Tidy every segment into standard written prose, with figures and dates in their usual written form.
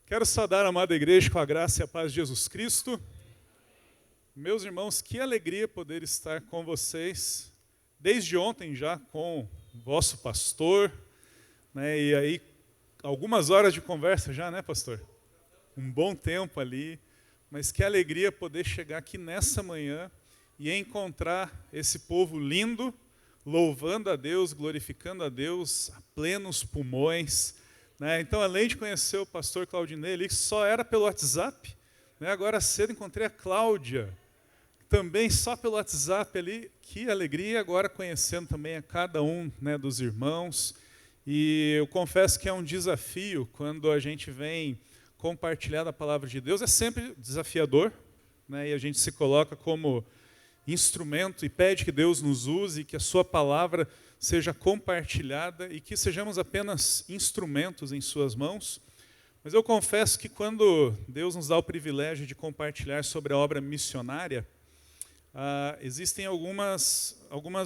Quero saudar a amada igreja com a graça e a paz de Jesus Cristo. Meus irmãos, que alegria poder estar com vocês, desde ontem já com o vosso pastor, né? E aí, algumas horas de conversa já, né, pastor? Um bom tempo ali, mas que alegria poder chegar aqui nessa manhã e encontrar esse povo lindo, louvando a Deus, glorificando a Deus, a plenos pulmões, né? Então, além de conhecer o pastor Claudinei, ele só era pelo WhatsApp, né? Agora cedo encontrei a Cláudia, também só pelo WhatsApp ali, que alegria, agora conhecendo também a cada um, né, dos irmãos. E eu confesso que é um desafio quando a gente vem compartilhar da palavra de Deus, é sempre desafiador, né? E a gente se coloca como instrumento e pede que Deus nos use, que a sua palavra seja compartilhada e que sejamos apenas instrumentos em suas mãos. Mas eu confesso que quando Deus nos dá o privilégio de compartilhar sobre a obra missionária, existem algumas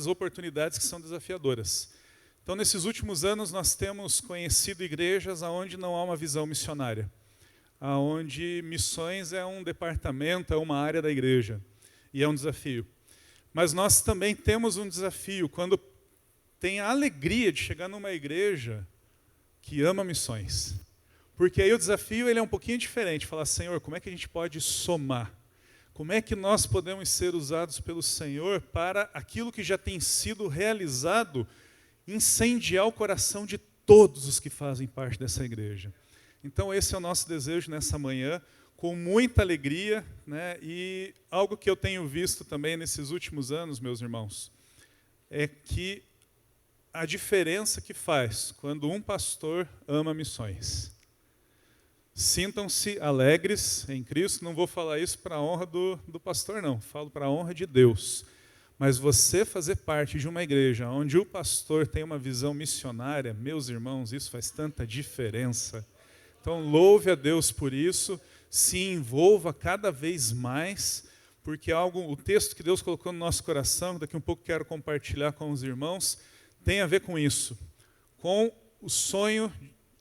oportunidades que são desafiadoras. Então, nesses últimos anos, nós temos conhecido igrejas onde não há uma visão missionária, onde missões é um departamento, é uma área da igreja, e é um desafio. Mas nós também temos um desafio quando tem a alegria de chegar numa igreja que ama missões. Porque aí o desafio ele é um pouquinho diferente, falar, Senhor, como é que a gente pode somar? Como é que nós podemos ser usados pelo Senhor para aquilo que já tem sido realizado, incendiar o coração de todos os que fazem parte dessa igreja? Então esse é o nosso desejo nessa manhã, com muita alegria, né? E algo que eu tenho visto também nesses últimos anos, meus irmãos, é que a diferença que faz quando um pastor ama missões. Sintam-se alegres em Cristo, não vou falar isso para a honra do pastor, não, falo para a honra de Deus. Mas você fazer parte de uma igreja onde o pastor tem uma visão missionária, meus irmãos, isso faz tanta diferença. Então louve a Deus por isso, se envolva cada vez mais, porque o texto que Deus colocou no nosso coração, daqui um pouco quero compartilhar com os irmãos, tem a ver com isso, com o sonho,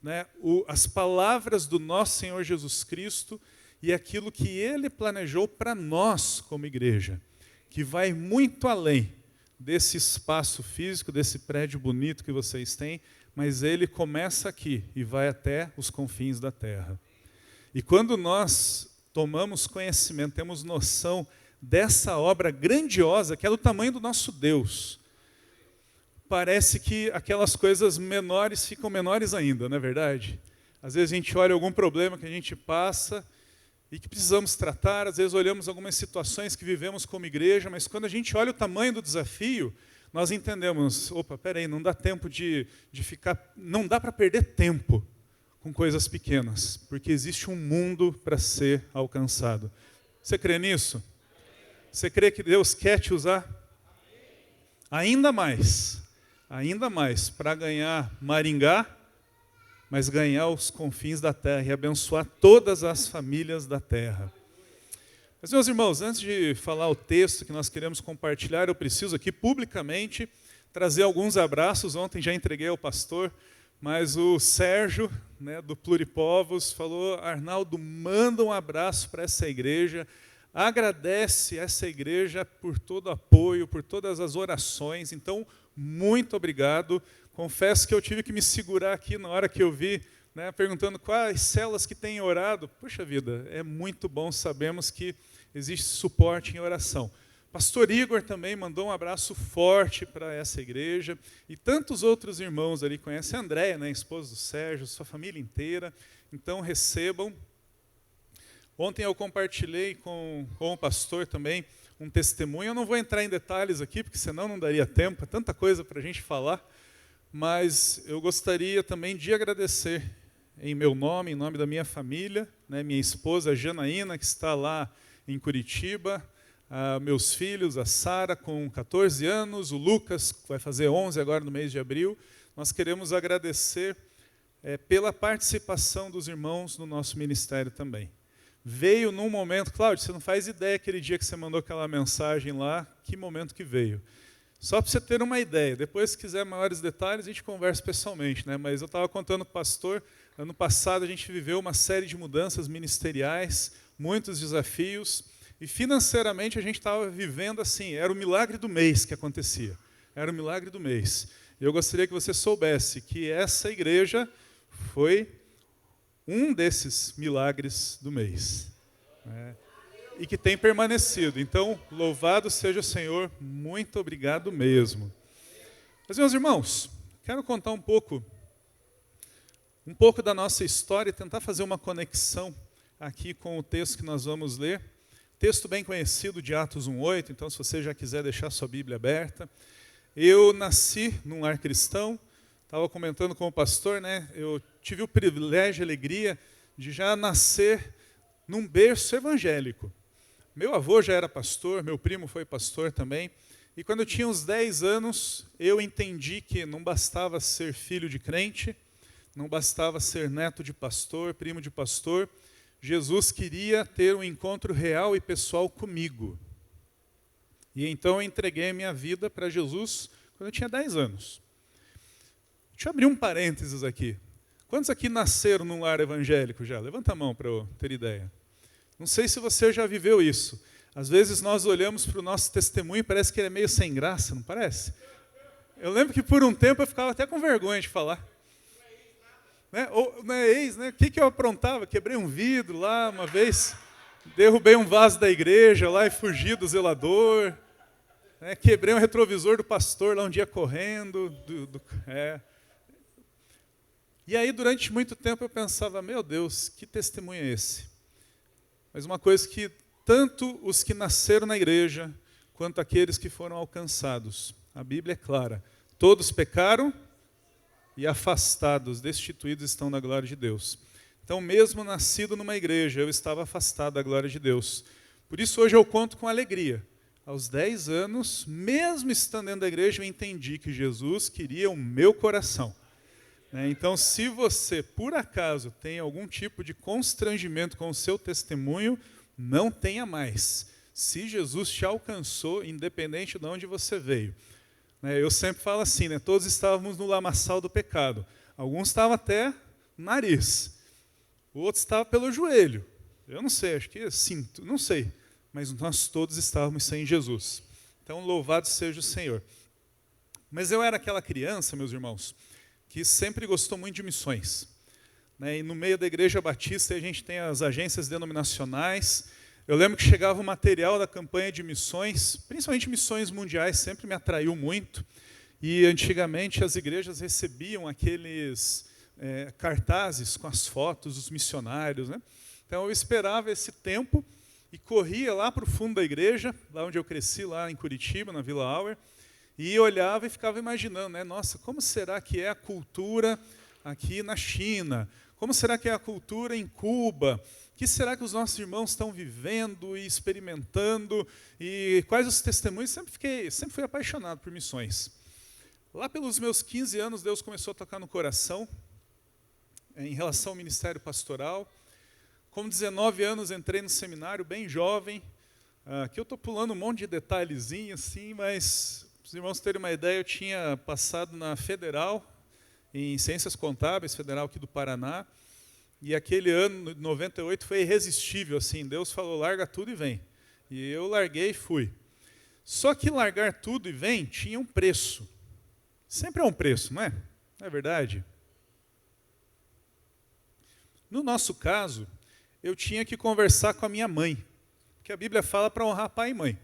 né, as palavras do nosso Senhor Jesus Cristo e aquilo que Ele planejou para nós como igreja, que vai muito além desse espaço físico, desse prédio bonito que vocês têm, mas Ele começa aqui e vai até os confins da terra. E quando nós tomamos conhecimento, temos noção dessa obra grandiosa, que é do tamanho do nosso Deus, parece que aquelas coisas menores ficam menores ainda, não é verdade? Às vezes a gente olha algum problema que a gente passa e que precisamos tratar, às vezes olhamos algumas situações que vivemos como igreja, mas quando a gente olha o tamanho do desafio, nós entendemos, opa, peraí, não dá tempo de ficar, não dá para perder tempo com coisas pequenas, porque existe um mundo para ser alcançado. Você crê nisso? Você crê que Deus quer te usar? Ainda mais, para ganhar Maringá, mas ganhar os confins da terra e abençoar todas as famílias da terra. Mas, meus irmãos, antes de falar o texto que nós queremos compartilhar, eu preciso aqui publicamente trazer alguns abraços. Ontem já entreguei ao pastor, mas o Sérgio, né, do Pluripovos, falou, Arnaldo, manda um abraço para essa igreja, agradece essa igreja por todo o apoio, por todas as orações. Então, muito obrigado. Confesso que eu tive que me segurar aqui na hora que eu vi, né, perguntando quais células que têm orado. Puxa vida, é muito bom, sabemos que existe suporte em oração. Pastor Igor também mandou um abraço forte para essa igreja. E tantos outros irmãos ali, conhecem a Andréia, né, esposa do Sérgio, sua família inteira. Então recebam. Ontem eu compartilhei com o pastor também um testemunho. Eu não vou entrar em detalhes aqui, porque senão não daria tempo, é tanta coisa para a gente falar. Mas eu gostaria também de agradecer em meu nome, em nome da minha família, né, minha esposa Janaína, que está lá em Curitiba, meus filhos, a Sara com 14 anos, o Lucas, que vai fazer 11 agora no mês de abril. Nós queremos agradecer pela participação dos irmãos no nosso ministério também. Veio num momento, Cláudio, você não faz ideia aquele dia que você mandou aquela mensagem lá, que momento que veio. Só para você ter uma ideia, depois se quiser maiores detalhes a gente conversa pessoalmente, né? Mas eu estava contando para o pastor, Ano passado a gente viveu uma série de mudanças ministeriais, muitos desafios, e financeiramente a gente estava vivendo assim, era o milagre do mês que acontecia. Era o milagre do mês. E eu gostaria que você soubesse que essa igreja foi um desses milagres do mês. E que tem permanecido. Então, louvado seja o Senhor, muito obrigado mesmo. Mas, meus irmãos, quero contar um pouco da nossa história e tentar fazer uma conexão aqui com o texto que nós vamos ler. Texto bem conhecido de Atos 1:8, então se você já quiser deixar sua Bíblia aberta. Eu nasci num lar cristão, estava comentando com o pastor, né? Eu tive o privilégio e a alegria de já nascer num berço evangélico. Meu avô já era pastor, meu primo foi pastor também, e quando eu tinha uns 10 anos, eu entendi que não bastava ser filho de crente, não bastava ser neto de pastor, primo de pastor. Jesus queria ter um encontro real e pessoal comigo. E então eu entreguei a minha vida para Jesus quando eu tinha 10 anos. Deixa eu abrir um parênteses aqui. Quantos aqui nasceram num lar evangélico já? Levanta a mão para eu ter ideia. Não sei se você já viveu isso. Às vezes nós olhamos para o nosso testemunho e parece que ele é meio sem graça, não parece? Eu lembro que por um tempo eu ficava até com vergonha de falar. Ou não é ex, né? O que eu aprontava? Quebrei um vidro lá uma vez, derrubei um vaso da igreja lá e fugi do zelador, quebrei um retrovisor do pastor lá um dia correndo. E aí durante muito tempo eu pensava, meu Deus, que testemunho é esse? Mas uma coisa que tanto os que nasceram na igreja, quanto aqueles que foram alcançados, a Bíblia é clara, todos pecaram e afastados, destituídos estão da glória de Deus. Então, mesmo nascido numa igreja, eu estava afastado da glória de Deus. Por isso, hoje eu conto com alegria. Aos 10 anos, mesmo estando dentro da igreja, eu entendi que Jesus queria o meu coração. Então, se você, por acaso, tem algum tipo de constrangimento com o seu testemunho, não tenha mais. Se Jesus te alcançou, independente de onde você veio. Eu sempre falo assim, todos estávamos no lamaçal do pecado. Alguns estavam até no nariz, outros estavam pelo joelho. Eu não sei, acho que cinto, não sei. Mas nós todos estávamos sem Jesus. Então, louvado seja o Senhor. Mas eu era aquela criança, meus irmãos, que sempre gostou muito de missões. E no meio da Igreja Batista a gente tem as agências denominacionais. Eu lembro que chegava o material da campanha de missões, principalmente missões mundiais, sempre me atraiu muito. E antigamente as igrejas recebiam aqueles cartazes com as fotos dos missionários. Então eu esperava esse tempo e corria lá para o fundo da igreja, lá onde eu cresci, lá em Curitiba, na Vila Auer, e olhava e ficava imaginando, nossa, como será que é a cultura aqui na China? Como será que é a cultura em Cuba? O que será que os nossos irmãos estão vivendo e experimentando? E quais os testemunhos? Sempre fui apaixonado por missões. Lá pelos meus 15 anos, Deus começou a tocar no coração em relação ao ministério pastoral. Com 19 anos, entrei no seminário, bem jovem. Aqui eu estou pulando um monte de detalhezinho, assim, mas, para os irmãos terem uma ideia, eu tinha passado na Federal, em Ciências Contábeis, Federal aqui do Paraná, e aquele ano, 98, foi irresistível, assim, Deus falou, larga tudo e vem. E eu larguei e fui. Só que largar tudo e vem tinha um preço. Sempre é um preço, não é? Não é verdade? No nosso caso, eu tinha que conversar com a minha mãe, porque a Bíblia fala para honrar pai e mãe.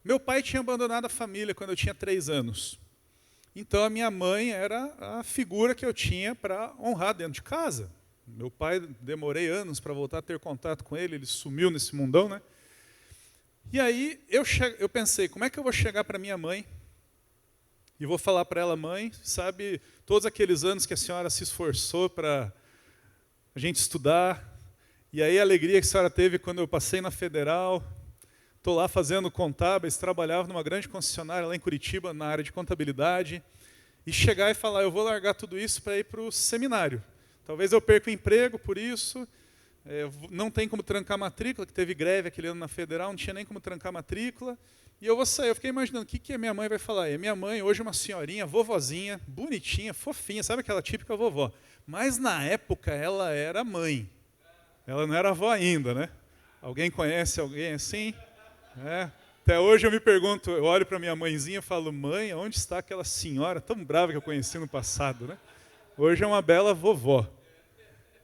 Meu pai tinha abandonado a família quando eu tinha 3 anos. Então, a minha mãe era a figura que eu tinha para honrar dentro de casa. Meu pai, demorei anos para voltar a ter contato com ele, ele sumiu nesse mundão, né? E aí, eu pensei, como é que eu vou chegar para minha mãe e vou falar para ela, mãe, sabe, todos aqueles anos que a senhora se esforçou para a gente estudar, e aí a alegria que a senhora teve quando eu passei na Federal, estou lá fazendo contábeis, trabalhava numa grande concessionária lá em Curitiba, na área de contabilidade, e chegar e falar, eu vou largar tudo isso para ir para o seminário. Talvez eu perca o emprego por isso, não tem como trancar matrícula, que teve greve aquele ano na Federal, não tinha nem como trancar matrícula. E eu vou sair, eu fiquei imaginando, o que a minha mãe vai falar? E a minha mãe hoje é uma senhorinha, vovozinha, bonitinha, fofinha, sabe aquela típica vovó? Mas na época ela era mãe. Ela não era avó ainda, né? Alguém conhece alguém assim? Até hoje eu me pergunto, eu olho para minha mãezinha e falo, mãe, onde está aquela senhora tão brava que eu conheci no passado, né? Hoje é uma bela vovó.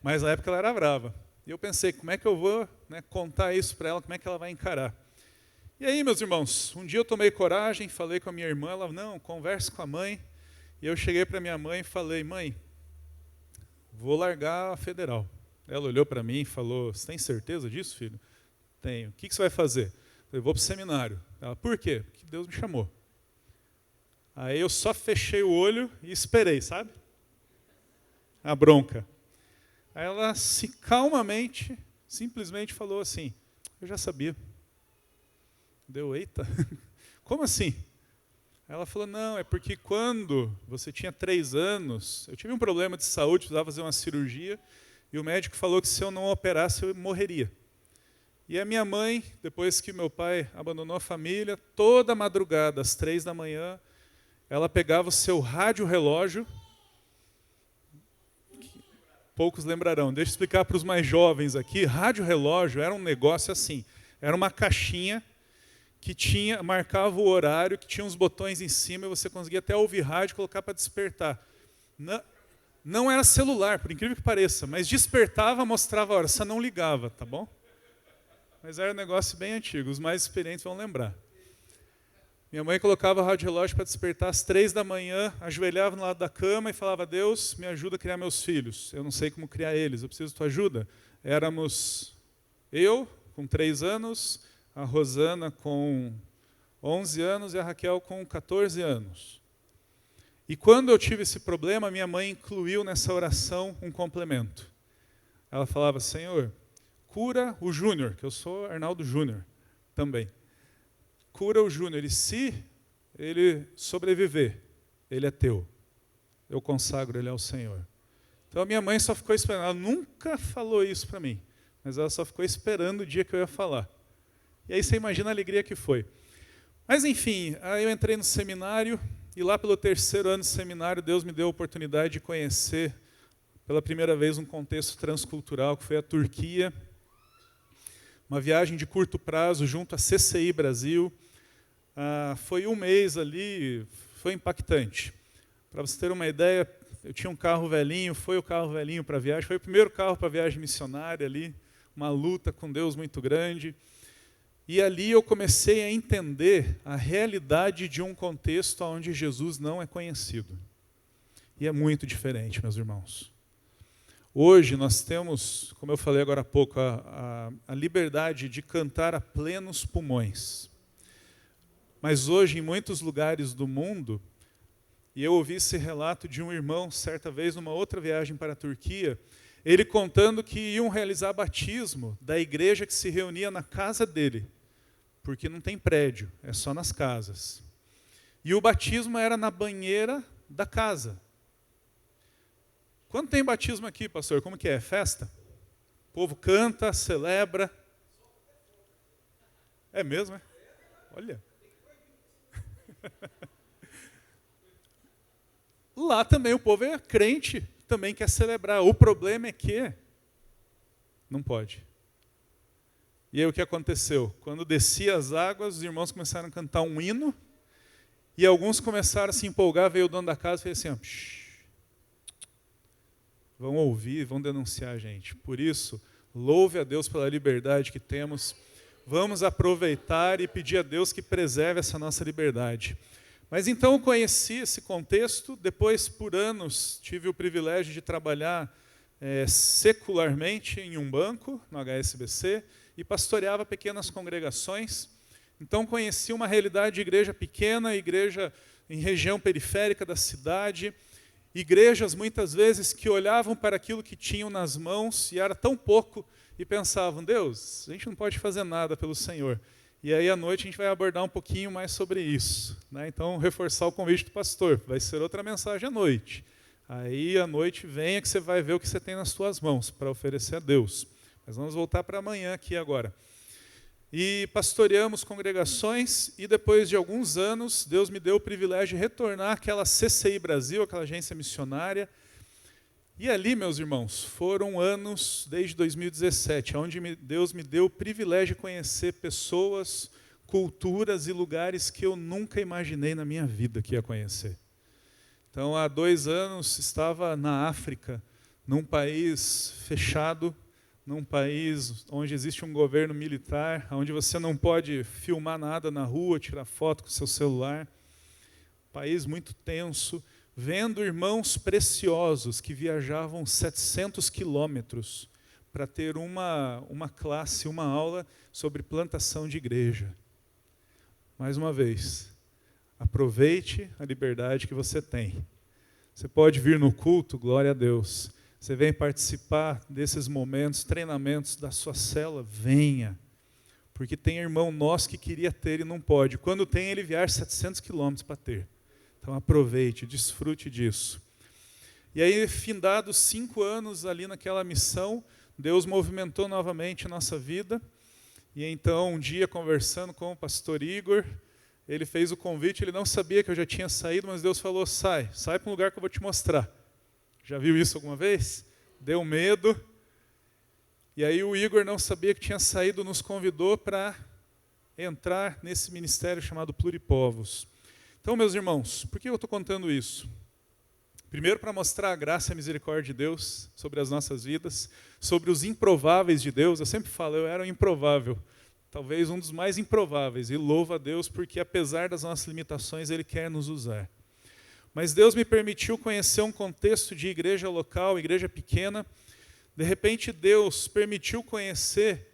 Mas na época ela era brava. E eu pensei, como é que eu vou, né, contar isso para ela, como é que ela vai encarar? E aí, meus irmãos, um dia eu tomei coragem, falei com a minha irmã, ela, não, converse com a mãe. E eu cheguei para minha mãe e falei, mãe, vou largar a Federal. Ela olhou para mim e falou, você tem certeza disso, filho? Tenho. O que você vai fazer? Eu falei, vou para o seminário. Ela, por quê? Porque Deus me chamou. Aí eu só fechei o olho e esperei, sabe? A bronca. Aí ela, calmamente, simplesmente falou assim, eu já sabia. Deu, eita, como assim? Ela falou, não, é porque quando você tinha 3 anos, eu tive um problema de saúde, precisava fazer uma cirurgia, e o médico falou que se eu não operasse, eu morreria. E a minha mãe, depois que meu pai abandonou a família, toda madrugada, às 3 da manhã, ela pegava o seu rádio-relógio, poucos lembrarão, deixa eu explicar para os mais jovens aqui, rádio-relógio era um negócio assim, era uma caixinha, que marcava o horário, que tinha uns botões em cima e você conseguia até ouvir rádio e colocar para despertar. Não era celular, por incrível que pareça, mas despertava, mostrava a hora, só não ligava, tá bom? Mas era um negócio bem antigo, os mais experientes vão lembrar. Minha mãe colocava o rádio-relógio para despertar às 3 da manhã, ajoelhava no lado da cama e falava, Deus, me ajuda a criar meus filhos. Eu não sei como criar eles, eu preciso de tua ajuda. Éramos eu, com 3 anos, a Rosana com 11 anos e a Raquel com 14 anos. E quando eu tive esse problema, minha mãe incluiu nessa oração um complemento. Ela falava, Senhor, cura o Júnior, que eu sou Arnaldo Júnior também. Cura o Júnior, e se ele sobreviver, ele é teu. Eu consagro ele ao Senhor. Então a minha mãe só ficou esperando, ela nunca falou isso para mim, mas ela só ficou esperando o dia que eu ia falar. E aí você imagina a alegria que foi. Mas enfim, aí eu entrei no seminário, e lá pelo 3º ano de seminário, Deus me deu a oportunidade de conhecer, pela primeira vez, um contexto transcultural, que foi a Turquia. Uma viagem de curto prazo, junto à CCI Brasil. Foi um mês ali, foi impactante. Para você ter uma ideia, eu tinha um carro velhinho, foi o carro velhinho para a viagem, foi o primeiro carro para a viagem missionária ali, uma luta com Deus muito grande. E ali eu comecei a entender a realidade de um contexto onde Jesus não é conhecido. E é muito diferente, meus irmãos. Hoje nós temos, como eu falei agora há pouco, a liberdade de cantar a plenos pulmões. Mas hoje, em muitos lugares do mundo, e eu ouvi esse relato de um irmão, certa vez, numa outra viagem para a Turquia, ele contando que iam realizar batismo da igreja que se reunia na casa dele, porque não tem prédio, é só nas casas. E o batismo era na banheira da casa. Quando tem batismo aqui, pastor, como que é? Festa? O povo canta, celebra. É mesmo, é? Olha. Lá também o povo é crente, também quer celebrar. O problema é que não pode. E aí o que aconteceu? Quando descia as águas, os irmãos começaram a cantar um hino, e alguns começaram a se empolgar, veio o dono da casa e fez assim, ó, vão ouvir, vão denunciar a gente. Por isso, louve a Deus pela liberdade que temos, vamos aproveitar e pedir a Deus que preserve essa nossa liberdade. Mas então eu conheci esse contexto, depois por anos tive o privilégio de trabalhar secularmente em um banco, no HSBC, e pastoreava pequenas congregações. Então conheci uma realidade de igreja pequena, igreja em região periférica da cidade, igrejas muitas vezes que olhavam para aquilo que tinham nas mãos e era tão pouco e pensavam, Deus, a gente não pode fazer nada pelo Senhor. E aí à noite a gente vai abordar um pouquinho mais sobre isso, né? Então reforçar o convite do pastor, vai ser outra mensagem à noite. Aí à noite venha que você vai ver o que você tem nas suas mãos para oferecer a Deus. Mas vamos voltar para amanhã aqui agora. E pastoreamos congregações e depois de alguns anos, Deus me deu o privilégio de retornar àquela CCI Brasil, aquela agência missionária. E ali, meus irmãos, foram anos, desde 2017, onde Deus me deu o privilégio de conhecer pessoas, culturas e lugares que eu nunca imaginei na minha vida que ia conhecer. Então, há 2 anos, estava na África, num país fechado, num país onde existe um governo militar, onde você não pode filmar nada na rua, tirar foto com o seu celular. País muito tenso, vendo irmãos preciosos que viajavam 700 quilômetros para ter uma classe, uma aula sobre plantação de igreja. Mais uma vez, aproveite a liberdade que você tem. Você pode vir no culto, glória a Deus. Você vem participar desses momentos, treinamentos da sua célula, venha. Porque tem irmão nosso que queria ter e não pode. Quando tem, ele viaja 700 quilômetros para ter. Então aproveite, desfrute disso. E aí, findados 5 anos ali naquela missão, Deus movimentou novamente a nossa vida. E então, um dia, conversando com o pastor Igor, ele fez o convite, ele não sabia que eu já tinha saído, mas Deus falou, sai para um lugar que eu vou te mostrar. Já viu isso alguma vez? Deu medo. E aí o Igor não sabia que tinha saído, nos convidou para entrar nesse ministério chamado Pluripovos. Então, meus irmãos, por que eu estou contando isso? Primeiro, para mostrar a graça e a misericórdia de Deus sobre as nossas vidas, sobre os improváveis de Deus. Eu sempre falo, eu era um improvável, talvez um dos mais improváveis, e louvo a Deus porque, apesar das nossas limitações, Ele quer nos usar. Mas Deus me permitiu conhecer um contexto de igreja local, igreja pequena. De repente, Deus permitiu conhecer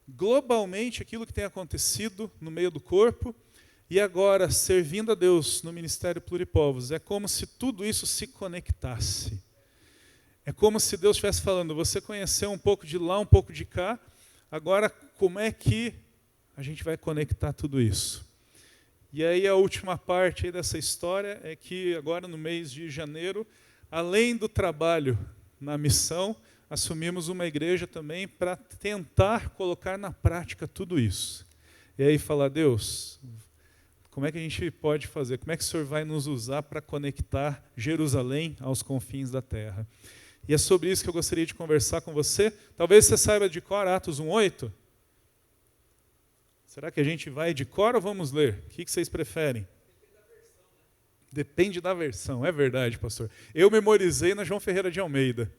globalmente aquilo que tem acontecido no meio do corpo. E agora, servindo a Deus no Ministério Pluripovos, é como se tudo isso se conectasse. É como se Deus estivesse falando, você conheceu um pouco de lá, um pouco de cá, agora como é que a gente vai conectar tudo isso? E aí a última parte aí dessa história é que agora no mês de janeiro, além do trabalho na missão, assumimos uma igreja também para tentar colocar na prática tudo isso. E aí falar, Deus, como é que a gente pode fazer? Como é que o Senhor vai nos usar para conectar Jerusalém aos confins da terra? E é sobre isso que eu gostaria de conversar com você. Talvez você saiba de cor Atos 1:8. Será que a gente vai de cor ou vamos ler? O que vocês preferem? Depende da versão, é verdade, pastor. Eu memorizei na João Ferreira de Almeida.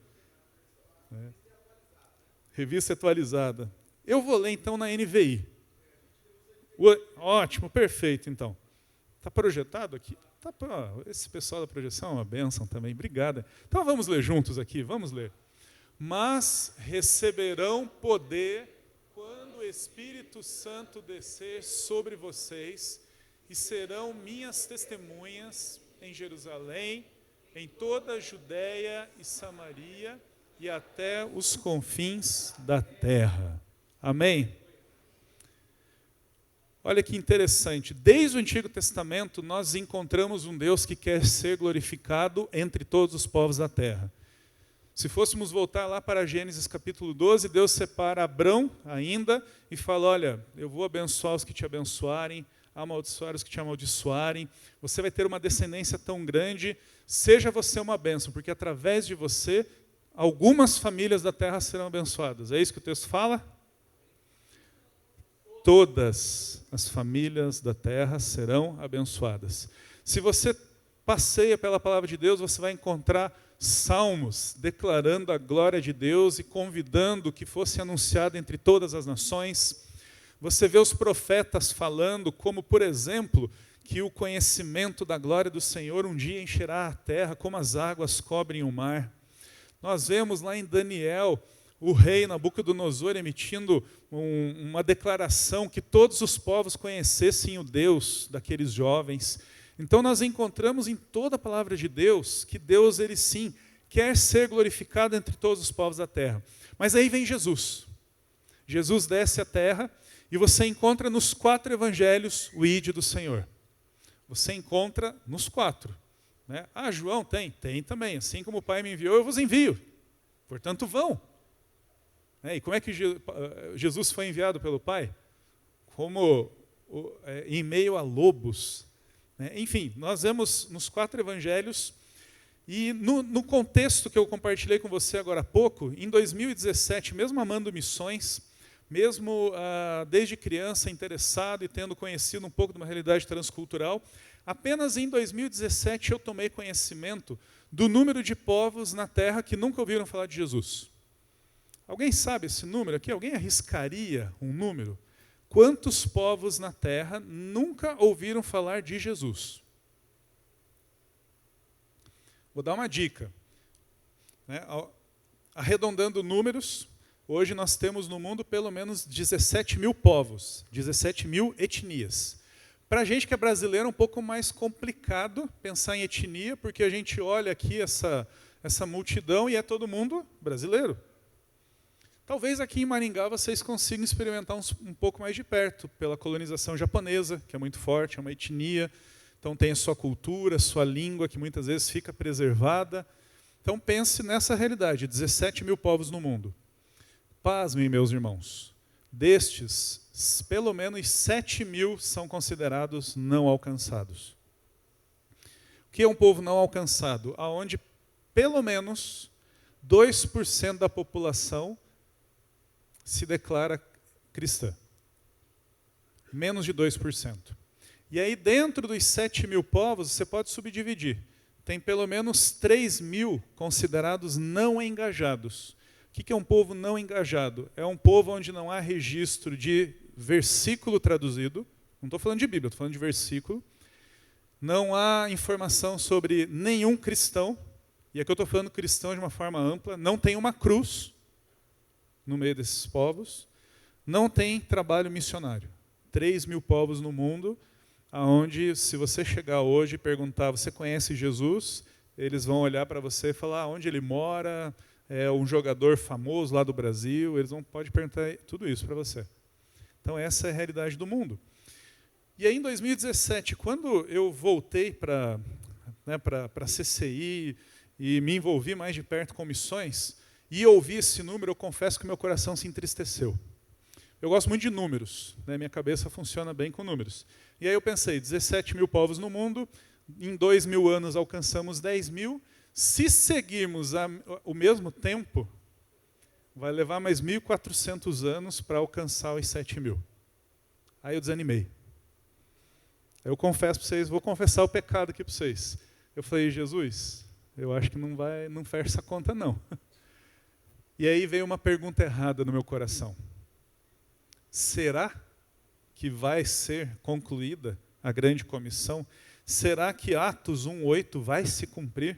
Revista atualizada. Eu vou ler então na NVI. Ótimo, perfeito então. Está projetado aqui? Tá, esse pessoal da projeção é uma bênção também, obrigada. Então vamos ler juntos aqui, vamos ler. Mas receberão poder quando o Espírito Santo descer sobre vocês e serão minhas testemunhas em Jerusalém, em toda a Judéia e Samaria e até os confins da terra. Amém? Olha que interessante, desde o Antigo Testamento nós encontramos um Deus que quer ser glorificado entre todos os povos da terra. Se fôssemos voltar lá para Gênesis capítulo 12, Deus separa Abrão ainda e fala, olha, eu vou abençoar os que te abençoarem, amaldiçoar os que te amaldiçoarem, você vai ter uma descendência tão grande, seja você uma bênção, porque através de você, algumas famílias da terra serão abençoadas. É isso que o texto fala? Todas as famílias da terra serão abençoadas. Se você passeia pela palavra de Deus, você vai encontrar salmos declarando a glória de Deus e convidando que fosse anunciado entre todas as nações. Você vê os profetas falando, como por exemplo, que o conhecimento da glória do Senhor um dia encherá a terra, como as águas cobrem o mar. Nós vemos lá em Daniel, o rei Nabucodonosor emitindo uma declaração que todos os povos conhecessem o Deus daqueles jovens. Então nós encontramos em toda a palavra de Deus que Deus, ele sim, quer ser glorificado entre todos os povos da terra. Mas aí vem Jesus. Jesus desce à terra e você encontra nos 4 evangelhos o ide do Senhor. Você encontra nos 4. Né? Ah, João tem também. Assim como o Pai me enviou, eu vos envio. Portanto, vão. E como é que Jesus foi enviado pelo Pai? Como em meio a lobos. Enfim, nós vemos nos 4 evangelhos, e no contexto que eu compartilhei com você agora há pouco, em 2017, mesmo amando missões, mesmo desde criança interessado e tendo conhecido um pouco de uma realidade transcultural, apenas em 2017 eu tomei conhecimento do número de povos na Terra que nunca ouviram falar de Jesus. Alguém sabe esse número aqui? Alguém arriscaria um número? Quantos povos na Terra nunca ouviram falar de Jesus? Vou dar uma dica. Arredondando números, hoje nós temos no mundo pelo menos 17 mil povos, 17 mil etnias. Para a gente que é brasileiro é um pouco mais complicado pensar em etnia, porque a gente olha aqui essa multidão e é todo mundo brasileiro. Talvez aqui em Maringá vocês consigam experimentar um pouco mais de perto, pela colonização japonesa, que é muito forte, é uma etnia, então tem a sua cultura, sua língua, que muitas vezes fica preservada. Então pense nessa realidade, 17 mil povos no mundo. Pasmem, meus irmãos, destes, pelo menos 7 mil são considerados não alcançados. O que é um povo não alcançado? Onde pelo menos 2% da população se declara cristã. Menos de 2%. E aí, dentro dos 7 mil povos, você pode subdividir. Tem pelo menos 3 mil considerados não engajados. O que é um povo não engajado? É um povo onde não há registro de versículo traduzido. Não estou falando de Bíblia, estou falando de versículo. Não há informação sobre nenhum cristão. E aqui eu estou falando cristão de uma forma ampla. Não tem uma cruz no meio desses povos, não tem trabalho missionário. 3 mil povos no mundo, onde se você chegar hoje e perguntar, você conhece Jesus? Eles vão olhar para você e falar onde ele mora, é um jogador famoso lá do Brasil, eles vão pode perguntar tudo isso para você. Então essa é a realidade do mundo. E aí em 2017, quando eu voltei para a CCI e me envolvi mais de perto com missões, e ouvi esse número, eu confesso que meu coração se entristeceu. Eu gosto muito de números, minha cabeça funciona bem com números. E aí eu pensei, 17 mil povos no mundo, em 2.000 anos alcançamos 10 mil, se seguirmos o mesmo tempo, vai levar mais 1.400 anos para alcançar os 7 mil. Aí eu desanimei. Eu confesso para vocês, vou confessar o pecado aqui para vocês. Eu falei, Jesus, eu acho que não fecha essa conta não. E aí veio uma pergunta errada no meu coração. Será que vai ser concluída a grande comissão? Será que Atos 1:8 vai se cumprir?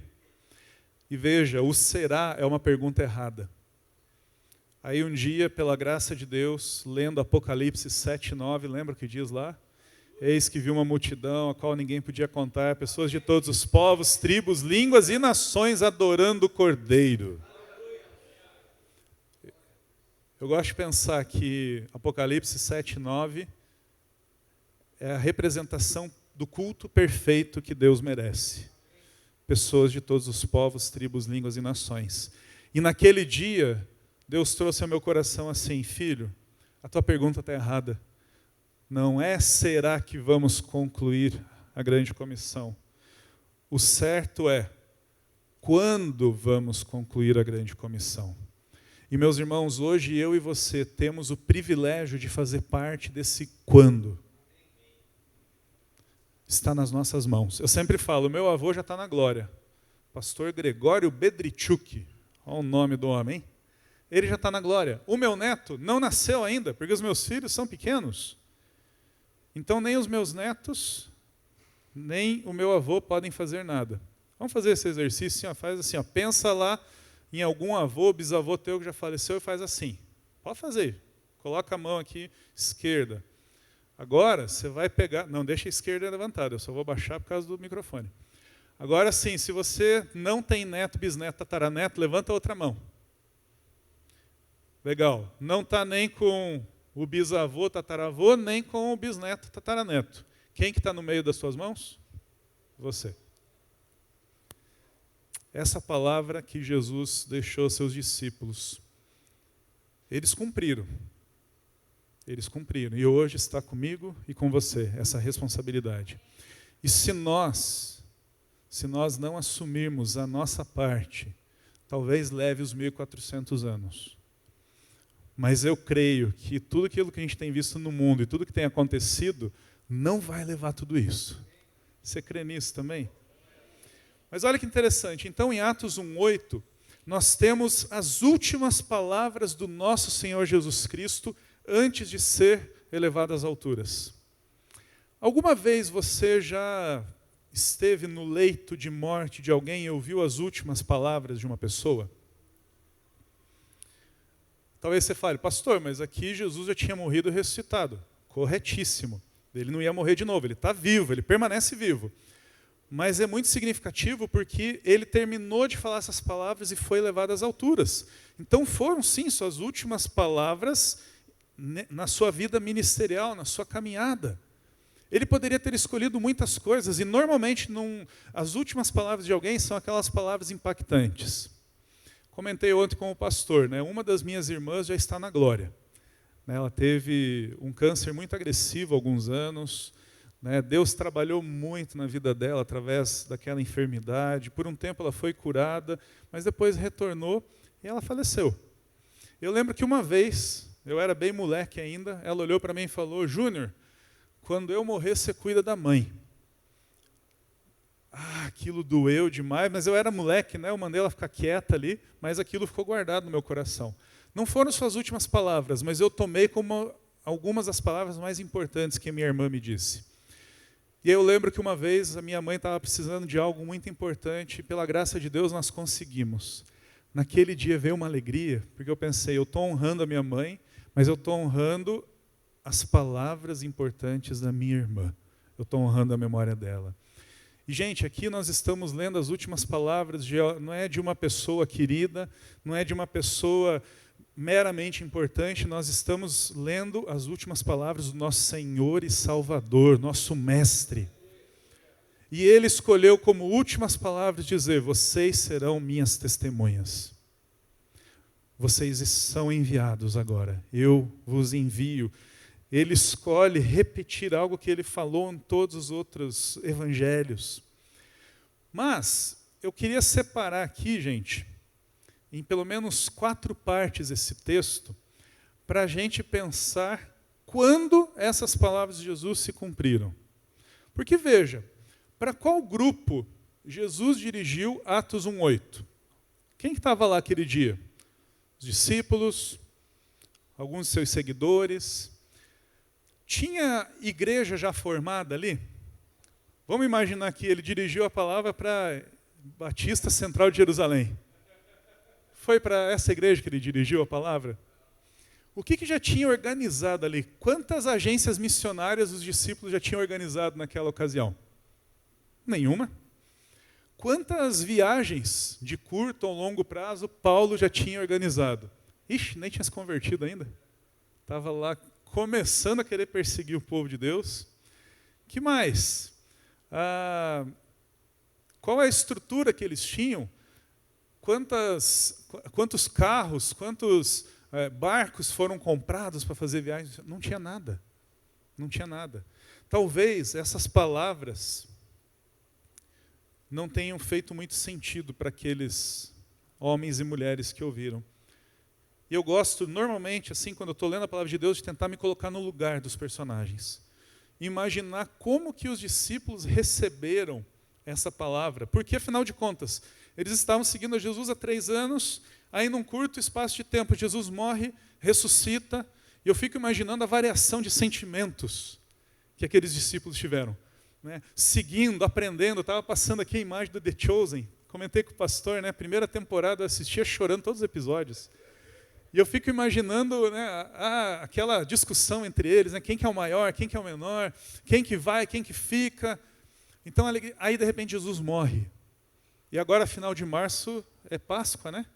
E veja, o será é uma pergunta errada. Aí um dia, pela graça de Deus, lendo Apocalipse 7:9, lembra o que diz lá? Eis que vi uma multidão a qual ninguém podia contar, pessoas de todos os povos, tribos, línguas e nações adorando o Cordeiro. Eu gosto de pensar que Apocalipse 7:9 é a representação do culto perfeito que Deus merece. Pessoas de todos os povos, tribos, línguas e nações. E naquele dia, Deus trouxe ao meu coração assim, filho, a tua pergunta está errada. Não é será que vamos concluir a grande comissão. O certo é quando vamos concluir a grande comissão. E, meus irmãos, hoje eu e você temos o privilégio de fazer parte desse quando. Está nas nossas mãos. Eu sempre falo, meu avô já está na glória. Pastor Gregório Bedrichuk, olha o nome do homem, hein? Ele já está na glória. O meu neto não nasceu ainda, porque os meus filhos são pequenos. Então, nem os meus netos, nem o meu avô podem fazer nada. Vamos fazer esse exercício, faz assim, pensa lá em algum avô, bisavô teu que já faleceu e faz assim. Pode fazer. Coloca a mão aqui, esquerda. Agora, você vai pegar... Não, deixa a esquerda levantada, eu só vou baixar por causa do microfone. Agora sim, se você não tem neto, bisneto, tataraneto, levanta a outra mão. Legal. Não está nem com o bisavô, tataravô, nem com o bisneto, tataraneto. Quem que está no meio das suas mãos? Você. Essa palavra que Jesus deixou aos seus discípulos. Eles cumpriram. Eles cumpriram. E hoje está comigo e com você essa responsabilidade. E se nós não assumirmos a nossa parte, talvez leve os 1400 anos. Mas eu creio que tudo aquilo que a gente tem visto no mundo e tudo que tem acontecido não vai levar tudo isso. Você crê nisso também? Mas olha que interessante. Então, em Atos 1:8, nós temos as últimas palavras do nosso Senhor Jesus Cristo antes de ser elevado às alturas. Alguma vez você já esteve no leito de morte de alguém e ouviu as últimas palavras de uma pessoa? Talvez você fale, pastor, mas aqui Jesus já tinha morrido e ressuscitado. Corretíssimo. Ele não ia morrer de novo, ele está vivo, ele permanece vivo. Mas é muito significativo porque ele terminou de falar essas palavras e foi levado às alturas. Então foram sim suas últimas palavras na sua vida ministerial, na sua caminhada. Ele poderia ter escolhido muitas coisas, e normalmente as últimas palavras de alguém são aquelas palavras impactantes. Comentei ontem com o pastor, né? Uma das minhas irmãs já está na glória. Ela teve um câncer muito agressivo há alguns anos. Né? Deus trabalhou muito na vida dela através daquela enfermidade. Por um tempo ela foi curada, mas depois retornou e ela faleceu. Eu lembro que uma vez, eu era bem moleque ainda, ela olhou para mim e falou, Júnior, quando eu morrer, você cuida da mãe. Aquilo doeu demais, mas eu era moleque, né? Eu mandei ela ficar quieta ali, mas aquilo ficou guardado no meu coração. Não foram suas últimas palavras, mas eu tomei como algumas das palavras mais importantes que a minha irmã me disse. E eu lembro que uma vez a minha mãe estava precisando de algo muito importante, e pela graça de Deus nós conseguimos. Naquele dia veio uma alegria, porque eu pensei, eu estou honrando a minha mãe, mas eu estou honrando as palavras importantes da minha irmã. Eu estou honrando a memória dela. E, gente, aqui nós estamos lendo as últimas palavras, não é de uma pessoa querida, não é de uma pessoa meramente importante, nós estamos lendo as últimas palavras do nosso Senhor e Salvador, nosso Mestre. E Ele escolheu como últimas palavras dizer, vocês serão minhas testemunhas. Vocês são enviados agora, eu vos envio. Ele escolhe repetir algo que ele falou em todos os outros evangelhos. Mas eu queria separar aqui, gente, em pelo menos 4 partes esse texto, para a gente pensar quando essas palavras de Jesus se cumpriram. Porque veja, para qual grupo Jesus dirigiu Atos 1:8? Quem estava lá aquele dia? Os discípulos, alguns de seus seguidores. Tinha igreja já formada ali? Vamos imaginar que ele dirigiu a palavra para Batista Central de Jerusalém. Foi para essa igreja que ele dirigiu a palavra? O que já tinha organizado ali? Quantas agências missionárias os discípulos já tinham organizado naquela ocasião? Nenhuma. Quantas viagens de curto ou longo prazo Paulo já tinha organizado? Ixi, nem tinha se convertido ainda. Estava lá começando a querer perseguir o povo de Deus. Que mais? Qual é a estrutura que eles tinham? Quantos carros, quantos barcos foram comprados para fazer viagens? Não tinha nada. Não tinha nada. Talvez essas palavras não tenham feito muito sentido para aqueles homens e mulheres que ouviram. E eu gosto, normalmente, assim, quando eu estou lendo a palavra de Deus, de tentar me colocar no lugar dos personagens. Imaginar como que os discípulos receberam essa palavra. Porque, afinal de contas, eles estavam seguindo a Jesus há 3 anos, aí num curto espaço de tempo, Jesus morre, ressuscita, e eu fico imaginando a variação de sentimentos que aqueles discípulos tiveram. Né? Seguindo, aprendendo, estava passando aqui a imagem do The Chosen. Comentei com o pastor, né? Primeira temporada eu assistia chorando todos os episódios. E eu fico imaginando, né, aquela discussão entre eles, né, quem que é o maior, quem que é o menor, quem que vai, quem que fica. Então, aí de repente Jesus morre. E agora, final de março, é Páscoa, né?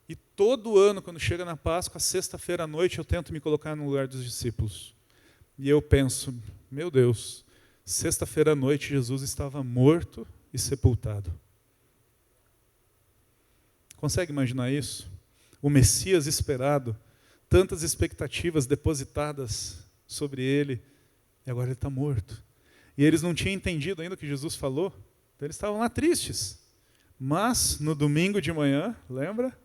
E todo ano, quando chega na Páscoa, sexta-feira à noite, eu tento me colocar no lugar dos discípulos. E eu penso, meu Deus, sexta-feira à noite Jesus estava morto e sepultado. Consegue imaginar isso? O Messias esperado tantas expectativas depositadas sobre ele, e agora ele está morto. E eles não tinham entendido ainda o que Jesus falou, então eles estavam lá tristes. Mas, no domingo de manhã, lembra?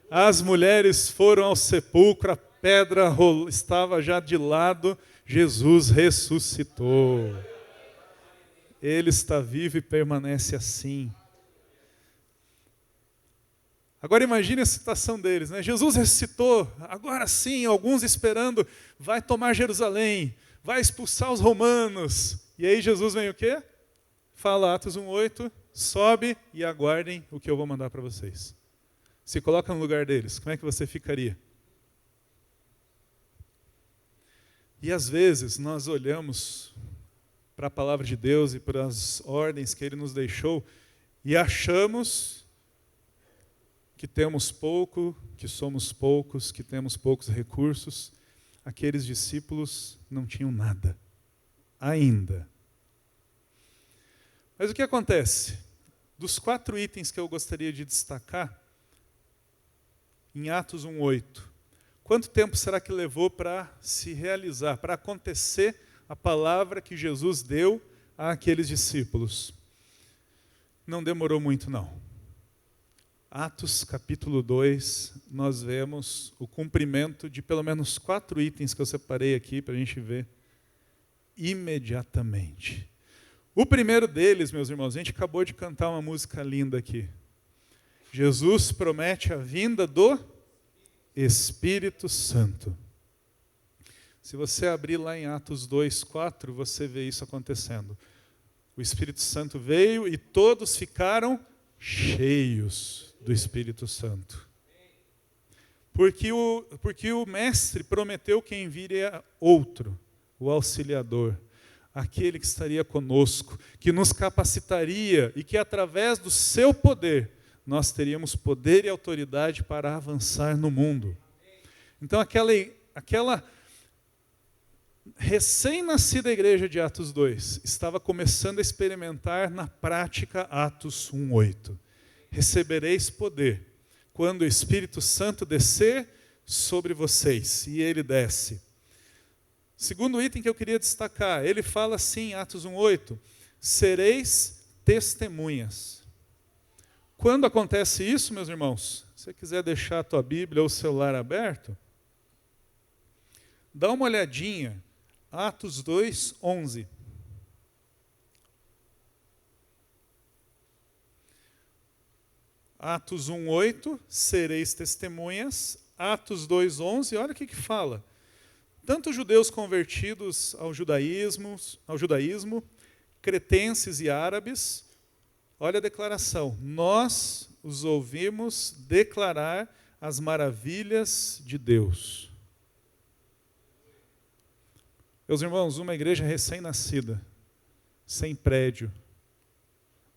As mulheres foram ao sepulcro, a pedra estava já de lado, Jesus ressuscitou. Ele está vivo e permanece assim. Agora imagine a situação deles, né? Jesus ressuscitou, agora sim, alguns esperando, vai tomar Jerusalém, vai expulsar os romanos. E aí Jesus vem o quê? Fala Atos 1:8, sobe e aguardem o que eu vou mandar para vocês. Se coloca no lugar deles, como é que você ficaria? E às vezes nós olhamos para a palavra de Deus e para as ordens que Ele nos deixou e achamos que temos pouco, que somos poucos, que temos poucos recursos. Aqueles discípulos não tinham nada, ainda. Mas o que acontece? Dos 4 itens que eu gostaria de destacar, em Atos 1:8, quanto tempo será que levou para se realizar, para acontecer a palavra que Jesus deu àqueles discípulos? Não demorou muito, não. Atos capítulo 2, nós vemos o cumprimento de pelo menos 4 itens que eu separei aqui para a gente ver imediatamente. O primeiro deles, meus irmãos, a gente acabou de cantar uma música linda aqui. Jesus promete a vinda do Espírito Santo. Se você abrir lá em Atos 2:4, você vê isso acontecendo. O Espírito Santo veio e todos ficaram cheios do Espírito Santo. Porque o Mestre prometeu que enviaria outro, o Auxiliador, aquele que estaria conosco, que nos capacitaria e que através do seu poder nós teríamos poder e autoridade para avançar no mundo. Então aquela recém-nascida igreja de Atos 2 estava começando a experimentar na prática Atos 1:8. Recebereis poder quando o Espírito Santo descer sobre vocês. E ele desce. Segundo item que eu queria destacar, ele fala assim, Atos 1:8, sereis testemunhas. Quando acontece isso, meus irmãos, se você quiser deixar a tua Bíblia ou o celular aberto, dá uma olhadinha, Atos 2:11. Atos 1:8, sereis testemunhas. Atos 2:11, olha o que fala. Tanto judeus convertidos ao judaísmo, cretenses e árabes, olha a declaração. Nós os ouvimos declarar as maravilhas de Deus. Meus irmãos, uma igreja recém-nascida, sem prédio.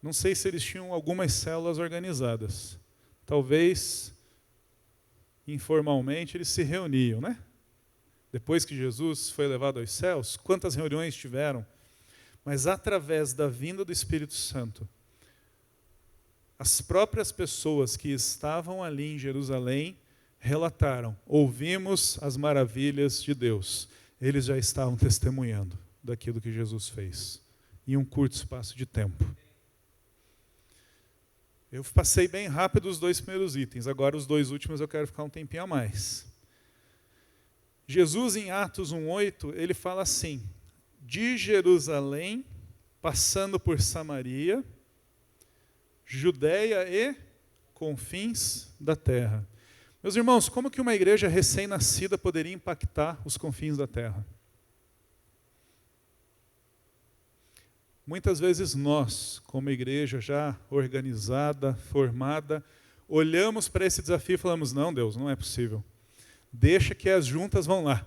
Não sei se eles tinham algumas células organizadas. Talvez, informalmente, eles se reuniam, né? Depois que Jesus foi levado aos céus, quantas reuniões tiveram? Mas através da vinda do Espírito Santo, as próprias pessoas que estavam ali em Jerusalém relataram, ouvimos as maravilhas de Deus. Eles já estavam testemunhando daquilo que Jesus fez, em um curto espaço de tempo. Eu passei bem rápido os 2 primeiros itens, agora os 2 últimos eu quero ficar um tempinho a mais. Jesus, em Atos 1:8, ele fala assim, de Jerusalém, passando por Samaria, Judeia e confins da terra. Meus irmãos, como que uma igreja recém-nascida poderia impactar os confins da terra? Muitas vezes nós, como igreja já organizada, formada, olhamos para esse desafio e falamos, não, Deus, não é possível. Deixa que as juntas vão lá.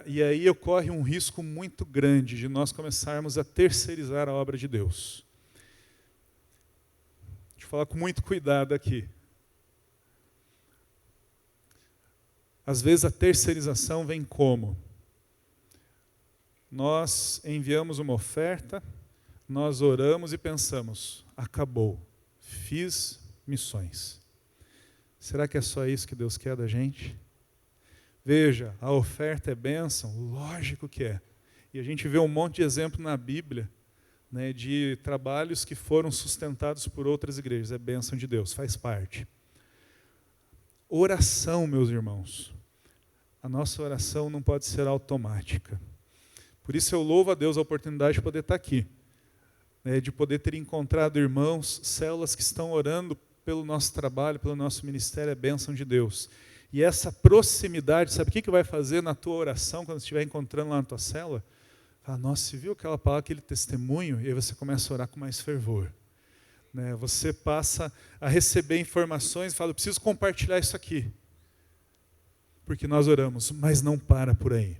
E aí ocorre um risco muito grande de nós começarmos a terceirizar a obra de Deus. Deixa eu falar com muito cuidado aqui. Às vezes a terceirização vem como? Nós enviamos uma oferta, nós oramos e pensamos, acabou, fiz missões. Será que é só isso que Deus quer da gente? Veja, a oferta é bênção? Lógico que é. E a gente vê um monte de exemplo na Bíblia, né, de trabalhos que foram sustentados por outras igrejas. É bênção de Deus, faz parte. Oração, meus irmãos. A nossa oração não pode ser automática. Por isso eu louvo a Deus a oportunidade de poder estar aqui, né, de poder ter encontrado irmãos, células que estão orando pelo nosso trabalho, pelo nosso ministério, é bênção de Deus. E essa proximidade, sabe o que vai fazer na tua oração, quando estiver encontrando lá na tua célula? Fala, nossa, você viu aquela palavra, aquele testemunho? E aí você começa a orar com mais fervor. Né? Você passa a receber informações e fala, eu preciso compartilhar isso aqui. Porque nós oramos, mas não para por aí.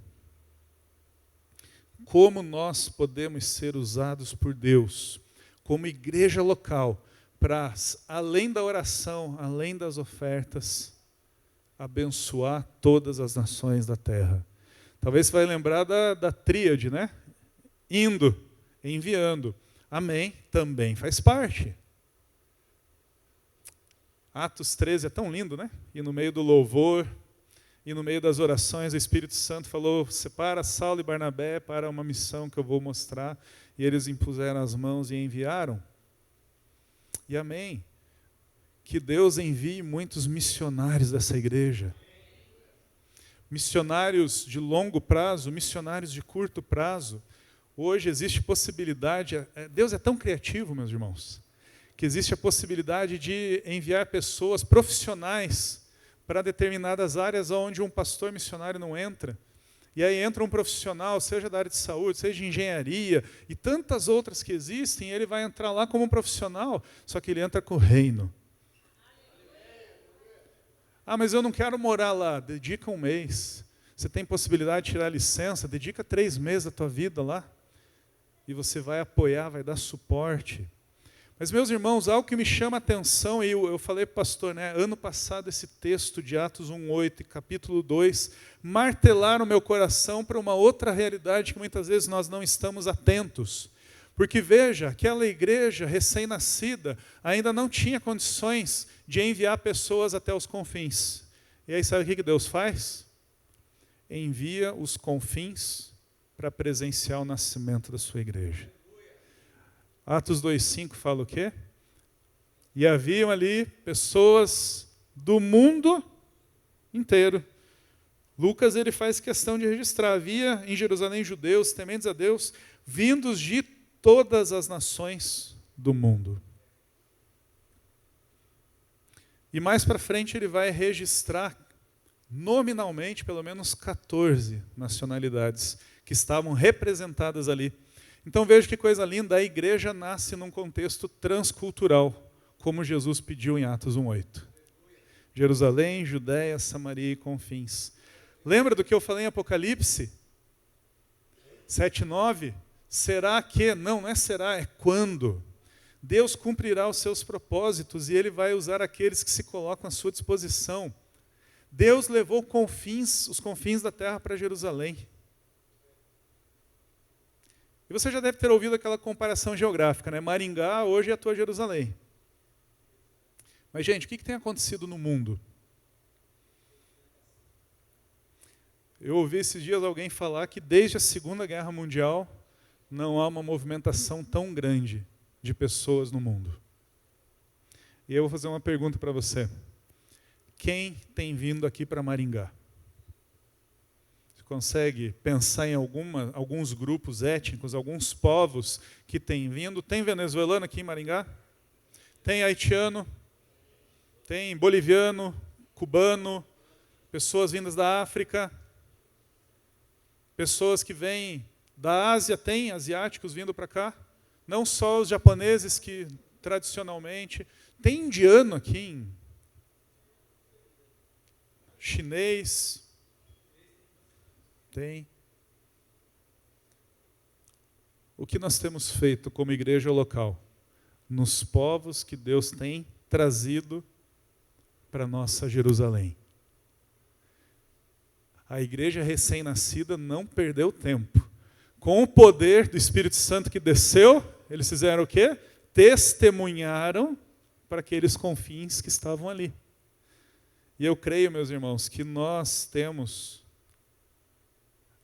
Como nós podemos ser usados por Deus, como igreja local, para, além da oração, além das ofertas, abençoar todas as nações da terra. Talvez você vai lembrar da tríade, né? Indo, enviando. Amém, também faz parte. Atos 13 é tão lindo, né? E no meio do louvor, e no meio das orações, o Espírito Santo falou, separa Saulo e Barnabé para uma missão que eu vou mostrar. E eles impuseram as mãos e enviaram. E amém. Que Deus envie muitos missionários dessa igreja. Missionários de longo prazo, missionários de curto prazo. Hoje existe possibilidade, Deus é tão criativo, meus irmãos, que existe a possibilidade de enviar pessoas profissionais para determinadas áreas onde um pastor missionário não entra. E aí entra um profissional, seja da área de saúde, seja de engenharia, e tantas outras que existem, e ele vai entrar lá como um profissional, só que ele entra com o reino. Ah, mas eu não quero morar lá. Dedica um mês. Você tem possibilidade de tirar licença, dedica 3 meses da tua vida lá. E você vai apoiar, vai dar suporte. Mas, meus irmãos, algo que me chama a atenção, e eu falei para o pastor, né, ano passado, esse texto de Atos 1:8 e capítulo 2, martelaram meu coração para uma outra realidade que muitas vezes nós não estamos atentos. Porque, veja, aquela igreja recém-nascida ainda não tinha condições de enviar pessoas até os confins. E aí sabe o que Deus faz? Envia os confins para presenciar o nascimento da sua igreja. Atos 2:5 fala o quê? E haviam ali pessoas do mundo inteiro. Lucas ele faz questão de registrar. Havia em Jerusalém judeus, tementes a Deus, vindos de todas as nações do mundo. E mais para frente ele vai registrar nominalmente pelo menos 14 nacionalidades que estavam representadas ali. Então veja que coisa linda, a igreja nasce num contexto transcultural, como Jesus pediu em Atos 1:8. Jerusalém, Judéia, Samaria e confins. Lembra do que eu falei em Apocalipse 7:9? Será que? Não é será, é quando. Deus cumprirá os seus propósitos e Ele vai usar aqueles que se colocam à sua disposição. Deus levou os confins da terra para Jerusalém. E você já deve ter ouvido aquela comparação geográfica, né? Maringá hoje é a tua Jerusalém. Mas, gente, o que tem acontecido no mundo? Eu ouvi esses dias alguém falar que desde a Segunda Guerra Mundial não há uma movimentação tão grande de pessoas no mundo. E eu vou fazer uma pergunta para você. Quem tem vindo aqui para Maringá? Você consegue pensar em alguns grupos étnicos, alguns povos que têm vindo? Tem venezuelano aqui em Maringá? Tem haitiano? Tem boliviano, cubano, pessoas vindas da África, pessoas que vêm da Ásia, tem asiáticos vindo para cá? Não só os japoneses que tradicionalmente... Tem indiano aqui, chinês, tem. O que nós temos feito como igreja local? Nos povos que Deus tem trazido para nossa Jerusalém. A igreja recém-nascida não perdeu tempo. Com o poder do Espírito Santo que desceu, eles fizeram o quê? Testemunharam para aqueles confins que estavam ali. E eu creio, meus irmãos, que nós temos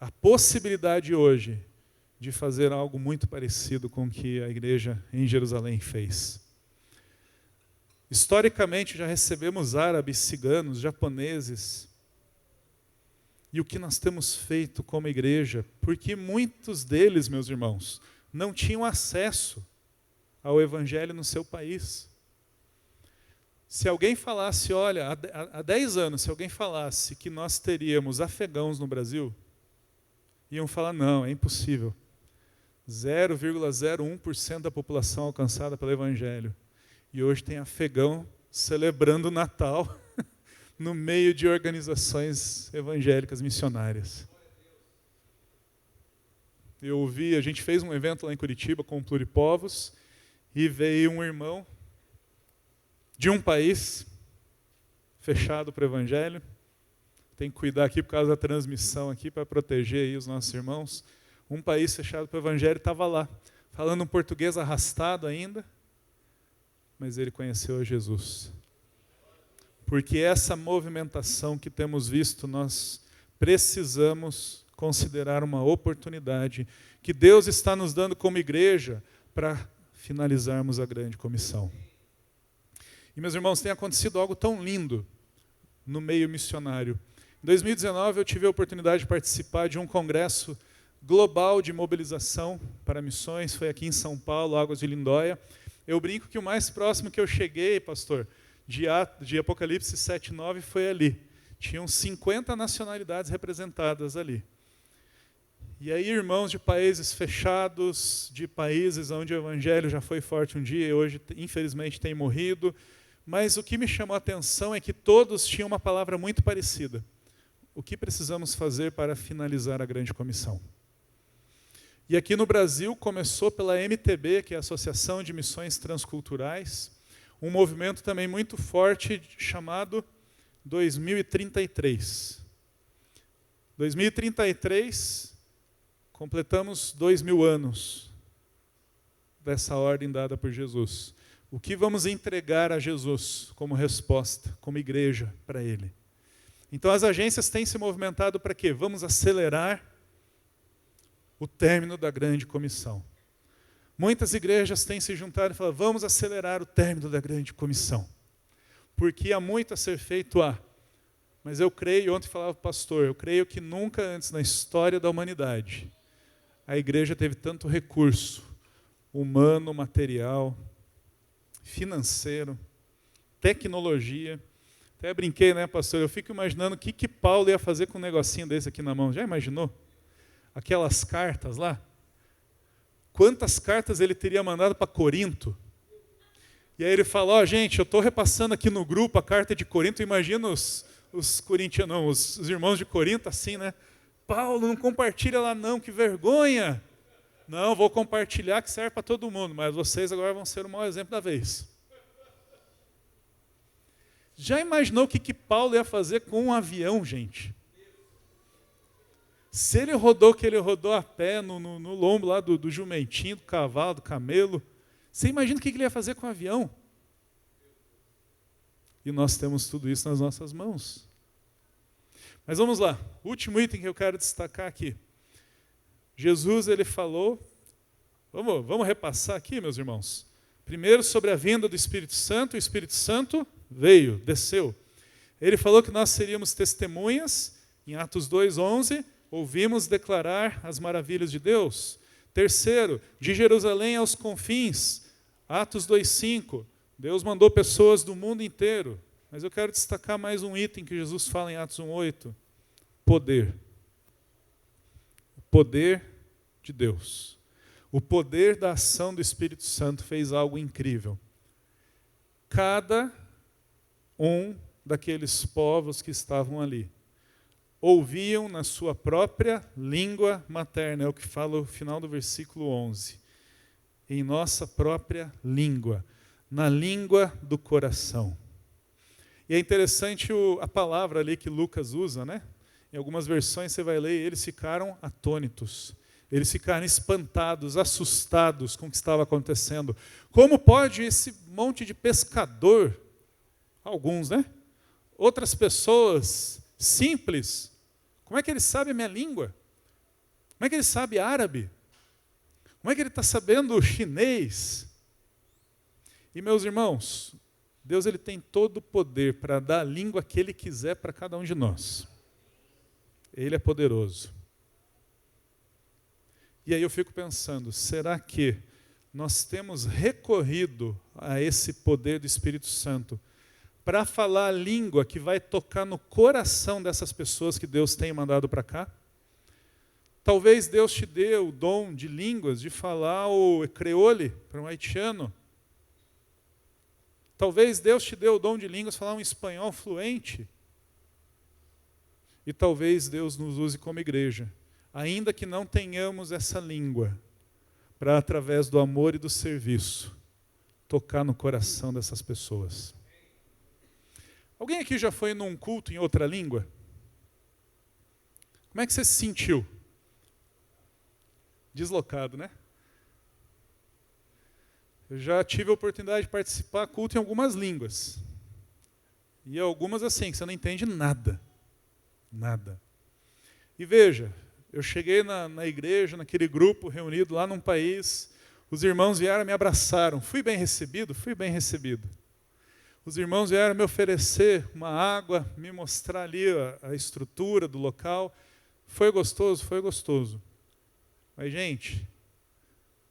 a possibilidade hoje de fazer algo muito parecido com o que a igreja em Jerusalém fez. Historicamente, já recebemos árabes, ciganos, japoneses. E o que nós temos feito como igreja? Porque muitos deles, meus irmãos, não tinham acesso ao evangelho no seu país. Se alguém falasse, olha, há 10 anos, se alguém falasse que nós teríamos afegãos no Brasil, iam falar, não, é impossível. 0,01% da população alcançada pelo evangelho. E hoje tem afegão celebrando o Natal no meio de organizações evangélicas missionárias. Eu ouvi, a gente fez um evento lá em Curitiba com o Pluripovos, e veio um irmão de um país fechado para o evangelho. Tem que cuidar aqui por causa da transmissão aqui, para proteger aí os nossos irmãos. Um país fechado para o evangelho estava lá, falando um português arrastado ainda, mas ele conheceu a Jesus. Porque essa movimentação que temos visto, nós precisamos considerar uma oportunidade que Deus está nos dando como igreja para finalizarmos a grande comissão. E, meus irmãos, tem acontecido algo tão lindo no meio missionário. Em 2019, eu tive a oportunidade de participar de um congresso global de mobilização para missões, foi aqui em São Paulo, Águas de Lindóia. Eu brinco que o mais próximo que eu cheguei, pastor, de Apocalipse 7:9 foi ali. Tinham 50 nacionalidades representadas ali. E aí, irmãos de países fechados, de países onde o evangelho já foi forte um dia e hoje, infelizmente, tem morrido. Mas o que me chamou a atenção é que todos tinham uma palavra muito parecida. O que precisamos fazer para finalizar a grande comissão? E aqui no Brasil começou pela MTB, que é a Associação de Missões Transculturais, um movimento também muito forte chamado 2033. 2033, completamos 2000 anos dessa ordem dada por Jesus. O que vamos entregar a Jesus como resposta, como igreja, para Ele? Então as agências têm se movimentado para quê? Vamos acelerar o término da grande comissão. Muitas igrejas têm se juntado e falado, vamos acelerar o término da grande comissão. Porque há muito a ser feito, mas eu creio, ontem falava para o pastor, eu creio que nunca antes na história da humanidade a igreja teve tanto recurso humano, material, financeiro, tecnologia. Até brinquei, né, pastor? Eu fico imaginando o que Paulo ia fazer com um negocinho desse aqui na mão. Já imaginou? Aquelas cartas lá. Quantas cartas ele teria mandado para Corinto? E aí ele fala, gente, eu estou repassando aqui no grupo a carta de Corinto. Imagina os corintianos, não, os irmãos de Corinto assim, né? Paulo, não compartilha lá não, que vergonha. Não, vou compartilhar que serve para todo mundo, mas vocês agora vão ser o maior exemplo da vez. Já imaginou o que Paulo ia fazer com um avião, gente? Se ele rodou o que ele rodou a pé no lombo lá do jumentinho, do cavalo, do camelo, você imagina o que ele ia fazer com o avião? E nós temos tudo isso nas nossas mãos. Mas vamos lá, o último item que eu quero destacar aqui. Jesus, ele falou, vamos repassar aqui, meus irmãos. Primeiro, sobre a vinda do Espírito Santo, o Espírito Santo veio, desceu. Ele falou que nós seríamos testemunhas, em Atos 2:11, ouvimos declarar as maravilhas de Deus. Terceiro, de Jerusalém aos confins, Atos 2:5, Deus mandou pessoas do mundo inteiro. Mas eu quero destacar mais um item que Jesus fala em Atos 1:8, poder. O poder de Deus. O poder da ação do Espírito Santo fez algo incrível. Cada um daqueles povos que estavam ali ouviam na sua própria língua materna, é o que fala o final do versículo 11. Em nossa própria língua, na língua do coração. E é interessante a palavra ali que Lucas usa, né? Em algumas versões você vai ler, eles ficaram atônitos. Eles ficaram espantados, assustados com o que estava acontecendo. Como pode esse monte de pescador, alguns, né? outras pessoas simples, como é que ele sabe a minha língua? Como é que ele sabe árabe? Como é que ele está sabendo chinês? E meus irmãos, Deus ele tem todo o poder para dar a língua que Ele quiser para cada um de nós. Ele é poderoso. E aí eu fico pensando, será que nós temos recorrido a esse poder do Espírito Santo para falar a língua que vai tocar no coração dessas pessoas que Deus tem mandado para cá? Talvez Deus te dê o dom de línguas, de falar o creole para um haitiano. Talvez Deus te dê o dom de línguas, falar um espanhol fluente. E talvez Deus nos use como igreja, ainda que não tenhamos essa língua, para através do amor e do serviço, tocar no coração dessas pessoas. Alguém aqui já foi num culto em outra língua? Como é que você se sentiu? Deslocado, né? Eu já tive a oportunidade de participar de culto em algumas línguas. E algumas assim, que você não entende nada. Nada. E veja, eu cheguei na igreja, naquele grupo reunido lá num país, os irmãos vieram e me abraçaram. Fui bem recebido? Fui bem recebido. Os irmãos vieram me oferecer uma água, me mostrar ali a estrutura do local. Foi gostoso? Foi gostoso. Mas, gente,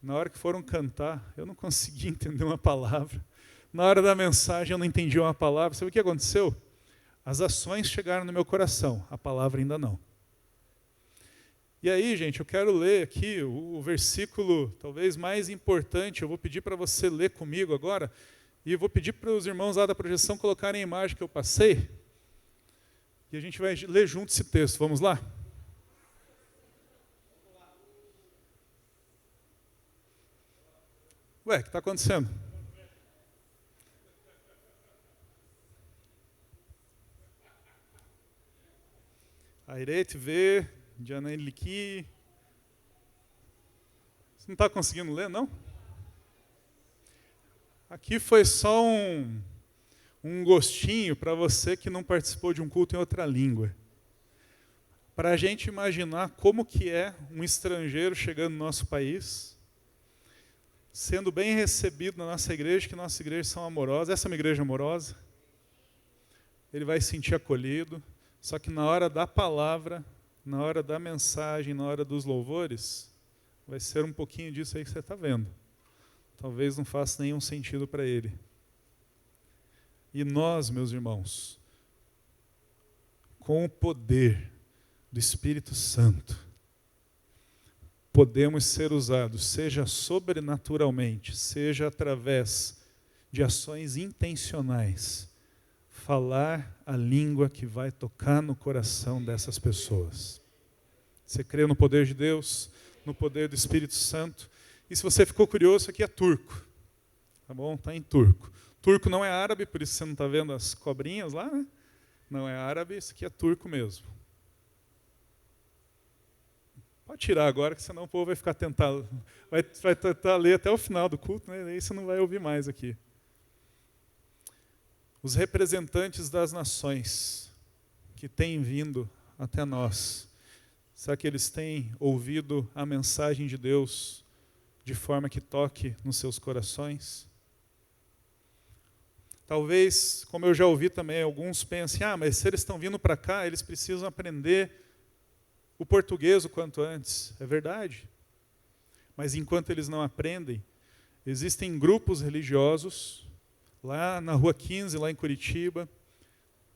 na hora que foram cantar, eu não consegui entender uma palavra. Na hora da mensagem, eu não entendi uma palavra. Sabe o que aconteceu? As ações chegaram no meu coração, a palavra ainda não. E aí, gente, eu quero ler aqui o versículo talvez mais importante. Eu vou pedir para você ler comigo agora. E eu vou pedir para os irmãos lá da projeção colocarem a imagem que eu passei. E a gente vai ler junto esse texto. Vamos lá? Ué, o que está acontecendo? Airete vê, Janeliki. Você não está conseguindo ler, não? Aqui foi só um gostinho para você que não participou de um culto em outra língua. Para a gente imaginar como que é um estrangeiro chegando no nosso país, sendo bem recebido na nossa igreja, que nossas igrejas são amorosas. Essa é uma igreja amorosa. Ele vai se sentir acolhido, só que na hora da palavra, na hora da mensagem, na hora dos louvores, vai ser um pouquinho disso aí que você está vendo. Talvez não faça nenhum sentido para ele. E nós, meus irmãos, com o poder do Espírito Santo, podemos ser usados, seja sobrenaturalmente, seja através de ações intencionais, falar a língua que vai tocar no coração dessas pessoas. Você crê no poder de Deus, no poder do Espírito Santo? E se você ficou curioso, isso aqui é turco. Tá bom? Está em turco. Turco não é árabe, por isso você não está vendo as cobrinhas lá, né? Não é árabe, isso aqui é turco mesmo. Pode tirar agora, que senão o povo vai ficar tentando. Vai tentar ler até o final do culto, né? Aí você não vai ouvir mais aqui. Os representantes das nações que têm vindo até nós, será que eles têm ouvido a mensagem de Deus de forma que toque nos seus corações? Talvez, como eu já ouvi também, alguns pensem, mas se eles estão vindo para cá, eles precisam aprender o português o quanto antes. É verdade. Mas enquanto eles não aprendem, existem grupos religiosos, lá na Rua 15, lá em Curitiba,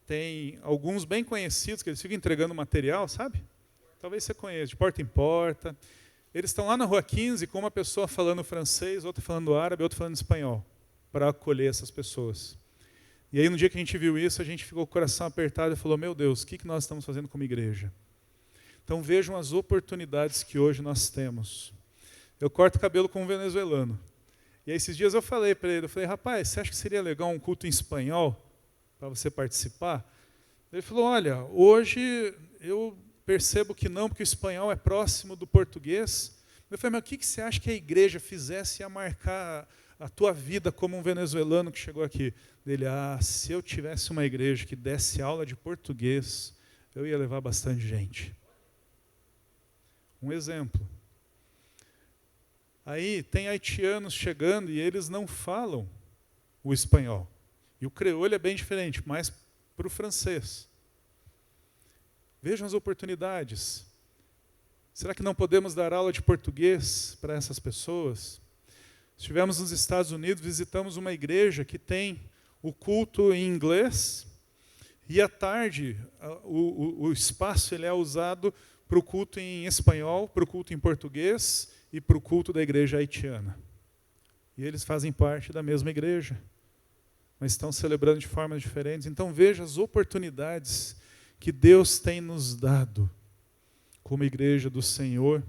tem alguns bem conhecidos, que eles ficam entregando material, sabe? Talvez você conheça, de porta em porta. Eles estão lá na Rua 15 com uma pessoa falando francês, outra falando árabe, outra falando espanhol, para acolher essas pessoas. E aí, no dia que a gente viu isso, a gente ficou com o coração apertado e falou, meu Deus, o que nós estamos fazendo como igreja? Então vejam as oportunidades que hoje nós temos. Eu corto cabelo com um venezuelano. E aí, esses dias eu falei para ele, rapaz, você acha que seria legal um culto em espanhol para você participar? Ele falou, olha, hoje eu percebo que não, porque o espanhol é próximo do português. Eu falei, mas o que você acha que a igreja fizesse a marcar a tua vida como um venezuelano que chegou aqui. Dele, se eu tivesse uma igreja que desse aula de português, eu ia levar bastante gente. Um exemplo. Aí tem haitianos chegando e eles não falam o espanhol. E o creole é bem diferente, mais para o francês. Vejam as oportunidades. Será que não podemos dar aula de português para essas pessoas? Estivemos nos Estados Unidos, visitamos uma igreja que tem o culto em inglês e à tarde o espaço ele é usado para o culto em espanhol, para o culto em português e para o culto da igreja haitiana. E eles fazem parte da mesma igreja, mas estão celebrando de formas diferentes. Então veja as oportunidades que Deus tem nos dado como igreja do Senhor,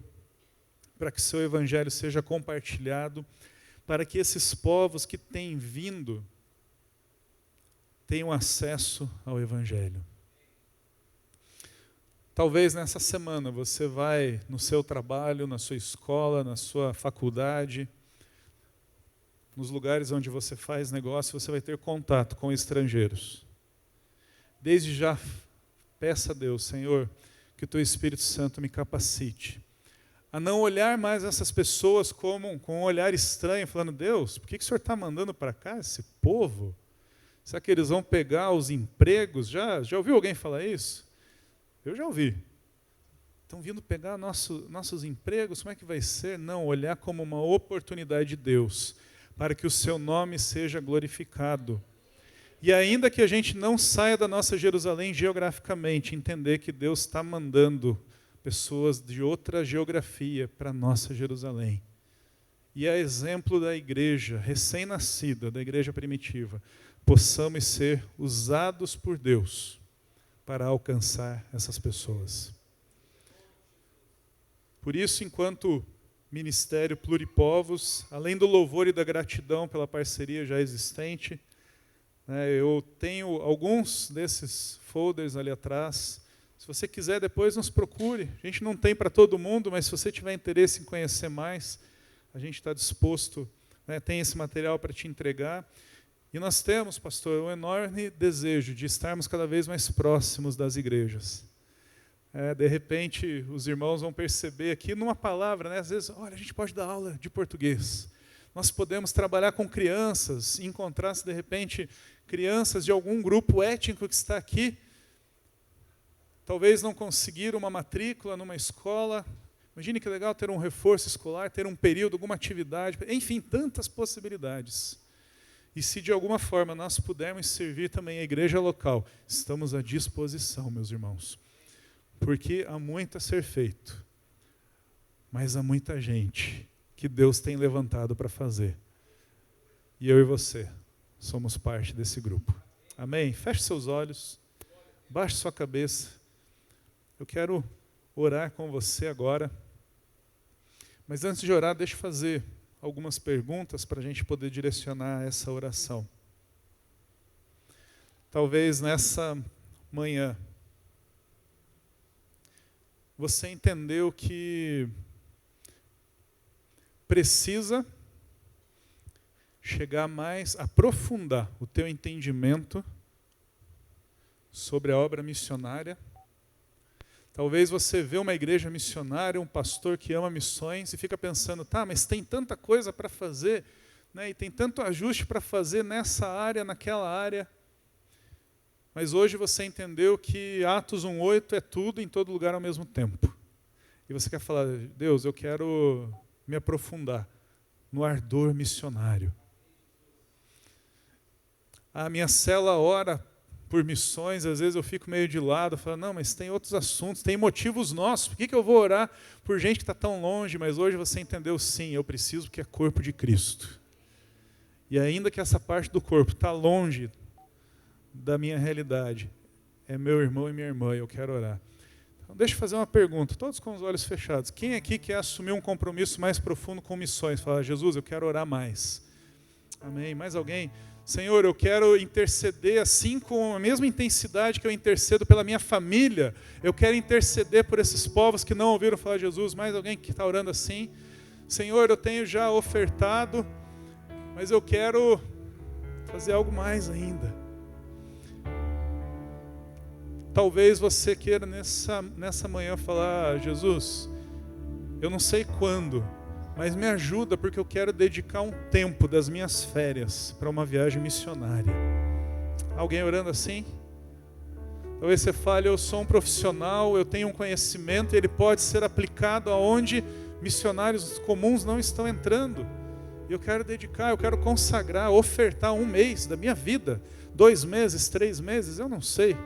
para que seu evangelho seja compartilhado, para que esses povos que têm vindo tenham acesso ao evangelho. Talvez nessa semana você vai no seu trabalho, na sua escola, na sua faculdade, nos lugares onde você faz negócio, você vai ter contato com estrangeiros. Desde já, peça a Deus, Senhor, que o Teu Espírito Santo me capacite a não olhar mais essas pessoas com um olhar estranho, falando, Deus, por que o Senhor está mandando para cá esse povo? Será que eles vão pegar os empregos? Já ouviu alguém falar isso? Eu já ouvi. Estão vindo pegar nossos empregos, como é que vai ser? Não, olhar como uma oportunidade de Deus, para que o seu nome seja glorificado. E ainda que a gente não saia da nossa Jerusalém geograficamente, entender que Deus está mandando pessoas de outra geografia para a nossa Jerusalém. E a exemplo da igreja recém-nascida, da igreja primitiva, possamos ser usados por Deus para alcançar essas pessoas. Por isso, enquanto Ministério Pluripovos, além do louvor e da gratidão pela parceria já existente, eu tenho alguns desses folders ali atrás. Se você quiser, depois nos procure. A gente não tem para todo mundo, mas se você tiver interesse em conhecer mais, a gente está disposto, tem esse material para te entregar. E nós temos, pastor, um enorme desejo de estarmos cada vez mais próximos das igrejas. De repente, os irmãos vão perceber aqui numa palavra, às vezes, olha, a gente pode dar aula de português. Nós podemos trabalhar com crianças, encontrar, se de repente, crianças de algum grupo étnico que está aqui, talvez não conseguiram uma matrícula numa escola. Imagine que legal ter um reforço escolar, ter um período, alguma atividade, enfim, tantas possibilidades. E se de alguma forma nós pudermos servir também a igreja local, estamos à disposição, meus irmãos. Porque há muito a ser feito, mas há muita gente que Deus tem levantado para fazer. E eu e você somos parte desse grupo. Amém? Feche seus olhos, baixe sua cabeça. Eu quero orar com você agora. Mas antes de orar, deixa eu fazer algumas perguntas para a gente poder direcionar essa oração. Talvez nessa manhã você entendeu que precisa chegar mais, aprofundar o teu entendimento sobre a obra missionária. Talvez você vê uma igreja missionária, um pastor que ama missões e fica pensando, mas tem tanta coisa para fazer, e tem tanto ajuste para fazer nessa área, naquela área. Mas hoje você entendeu que Atos 1:8 é tudo em todo lugar ao mesmo tempo. E você quer falar, Deus, eu quero me aprofundar no ardor missionário. A minha célula ora por missões, às vezes eu fico meio de lado, falo, não, mas tem outros assuntos, tem motivos nossos, por que eu vou orar por gente que está tão longe? Mas hoje você entendeu, sim, eu preciso porque é corpo de Cristo. E ainda que essa parte do corpo está longe da minha realidade, é meu irmão e minha irmã, eu quero orar. Então, deixa eu fazer uma pergunta, todos com os olhos fechados. Quem aqui quer assumir um compromisso mais profundo com missões? Fala, Jesus, eu quero orar mais. Amém? Mais alguém? Senhor, eu quero interceder assim com a mesma intensidade que eu intercedo pela minha família. Eu quero interceder por esses povos que não ouviram falar de Jesus. Mais alguém que está orando assim? Senhor, eu tenho já ofertado Mas eu quero fazer algo mais ainda. Talvez você queira nessa manhã falar: Jesus, eu não sei quando, mas me ajuda, porque eu quero dedicar um tempo das minhas férias para uma viagem missionária. Alguém orando assim? Talvez você fale: eu sou um profissional, eu tenho um conhecimento, e ele pode ser aplicado aonde missionários comuns não estão entrando. E eu quero dedicar, eu quero consagrar, ofertar 1 mês da minha vida, 2 meses, 3 meses, eu não sei.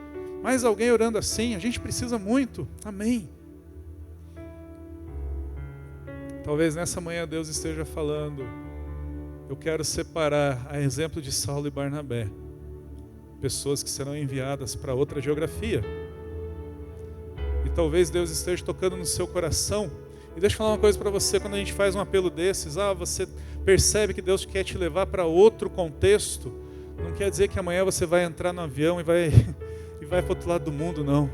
Mas alguém orando assim, a gente precisa muito. Amém. Talvez nessa manhã Deus esteja falando: eu quero separar, a exemplo de Saulo e Barnabé, pessoas que serão enviadas para outra geografia. E talvez Deus esteja tocando no seu coração. E deixa eu falar uma coisa para você: quando a gente faz um apelo desses, você percebe que Deus quer te levar para outro contexto, não quer dizer que amanhã você vai entrar no avião e vai para o outro lado do mundo, não.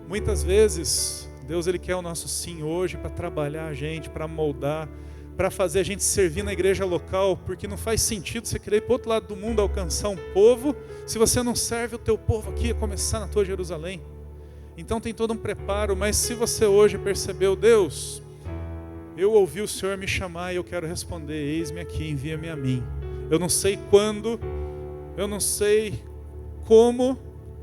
Muitas vezes Deus ele quer o nosso sim hoje para trabalhar a gente, para moldar, para fazer a gente servir na igreja local, porque não faz sentido você querer ir para o outro lado do mundo alcançar um povo, se você não serve o teu povo aqui, a começar na tua Jerusalém. Então tem todo um preparo, mas se você hoje percebeu: Deus, eu ouvi o Senhor me chamar e eu quero responder, eis-me aqui, envia-me a mim. Eu não sei quando, eu não sei como,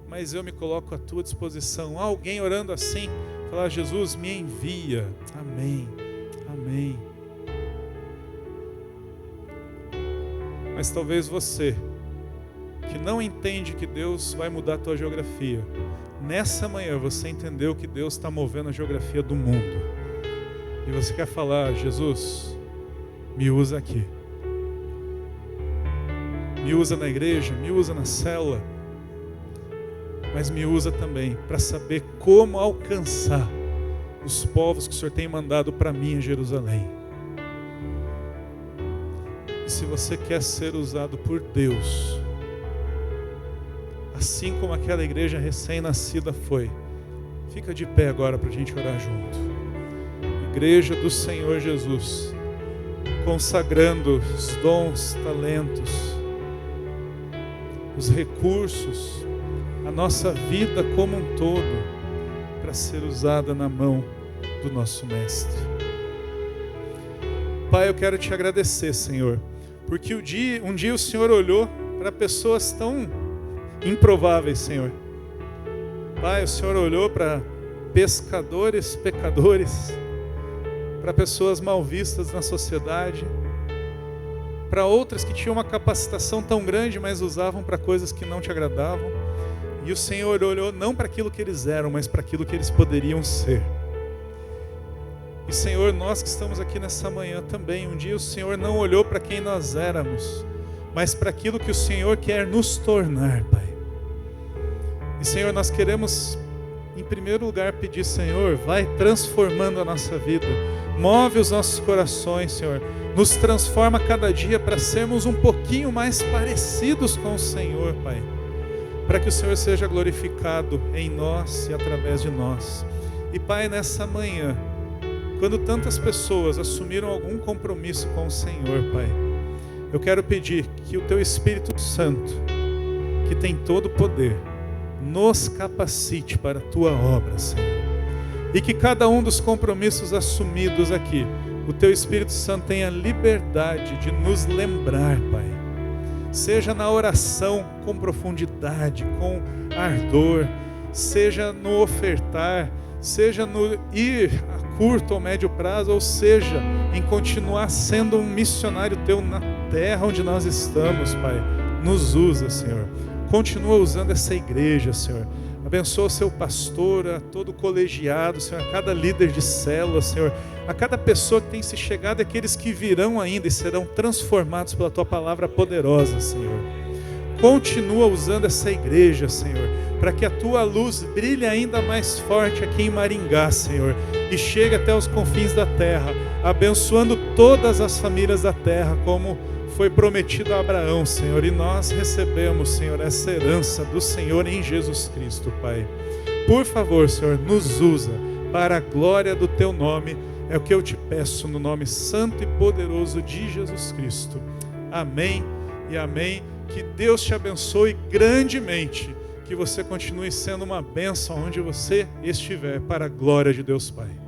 mas eu me coloco à tua disposição. Alguém orando assim, falar: Jesus, me envia. Amém, amém. Mas talvez você, que não entende que Deus vai mudar a tua geografia, nessa manhã você entendeu que Deus está movendo a geografia do mundo. E você quer falar: Jesus, me usa aqui. Me usa na igreja, me usa na célula, mas me usa também para saber como alcançar os povos que o Senhor tem mandado para mim em Jerusalém. E se você quer ser usado por Deus, assim como aquela igreja recém-nascida foi, fica de pé agora para a gente orar junto. Igreja do Senhor Jesus, consagrando os dons, talentos, os recursos, a nossa vida como um todo, para ser usada na mão do nosso Mestre. Pai, eu quero te agradecer, Senhor, porque um dia o Senhor olhou para pessoas tão improváveis, Senhor. Pai, o Senhor olhou para pescadores, pecadores, para pessoas mal vistas na sociedade, para outras que tinham uma capacitação tão grande, mas usavam para coisas que não te agradavam. E o Senhor olhou não para aquilo que eles eram, mas para aquilo que eles poderiam ser. E Senhor, nós que estamos aqui nessa manhã também, um dia o Senhor não olhou para quem nós éramos, mas para aquilo que o Senhor quer nos tornar, Pai. E Senhor, nós queremos, em primeiro lugar, pedir: Senhor, vai transformando a nossa vida, move os nossos corações, Senhor, nos transforma cada dia para sermos um pouquinho mais parecidos com o Senhor, Pai, para que o Senhor seja glorificado em nós e através de nós. E Pai, nessa manhã, quando tantas pessoas assumiram algum compromisso com o Senhor, Pai, eu quero pedir que o Teu Espírito Santo, que tem todo o poder, nos capacite para a Tua obra, Senhor. E que cada um dos compromissos assumidos aqui, o Teu Espírito Santo tenha liberdade de nos lembrar, Pai. Seja na oração com profundidade, com ardor, seja no ofertar, seja no ir a curto ou médio prazo, ou seja, em continuar sendo um missionário Teu na terra onde nós estamos, Pai. Nos usa, Senhor. Continua usando essa igreja, Senhor. Abençoa o seu pastor, a todo o colegiado, Senhor, a cada líder de célula, Senhor, a cada pessoa que tem se chegado, aqueles que virão ainda e serão transformados pela Tua palavra poderosa, Senhor. Continua usando essa igreja, Senhor, para que a Tua luz brilhe ainda mais forte aqui em Maringá, Senhor, e chegue até os confins da terra, abençoando todas as famílias da terra, como foi prometido a Abraão, Senhor, e nós recebemos, Senhor, essa herança do Senhor em Jesus Cristo, Pai. Por favor, Senhor, nos usa para a glória do Teu nome É o que eu te peço no nome santo e poderoso de Jesus Cristo. Amém e amém. Que Deus te abençoe grandemente. Que você continue sendo uma bênção onde você estiver, para a glória de Deus Pai.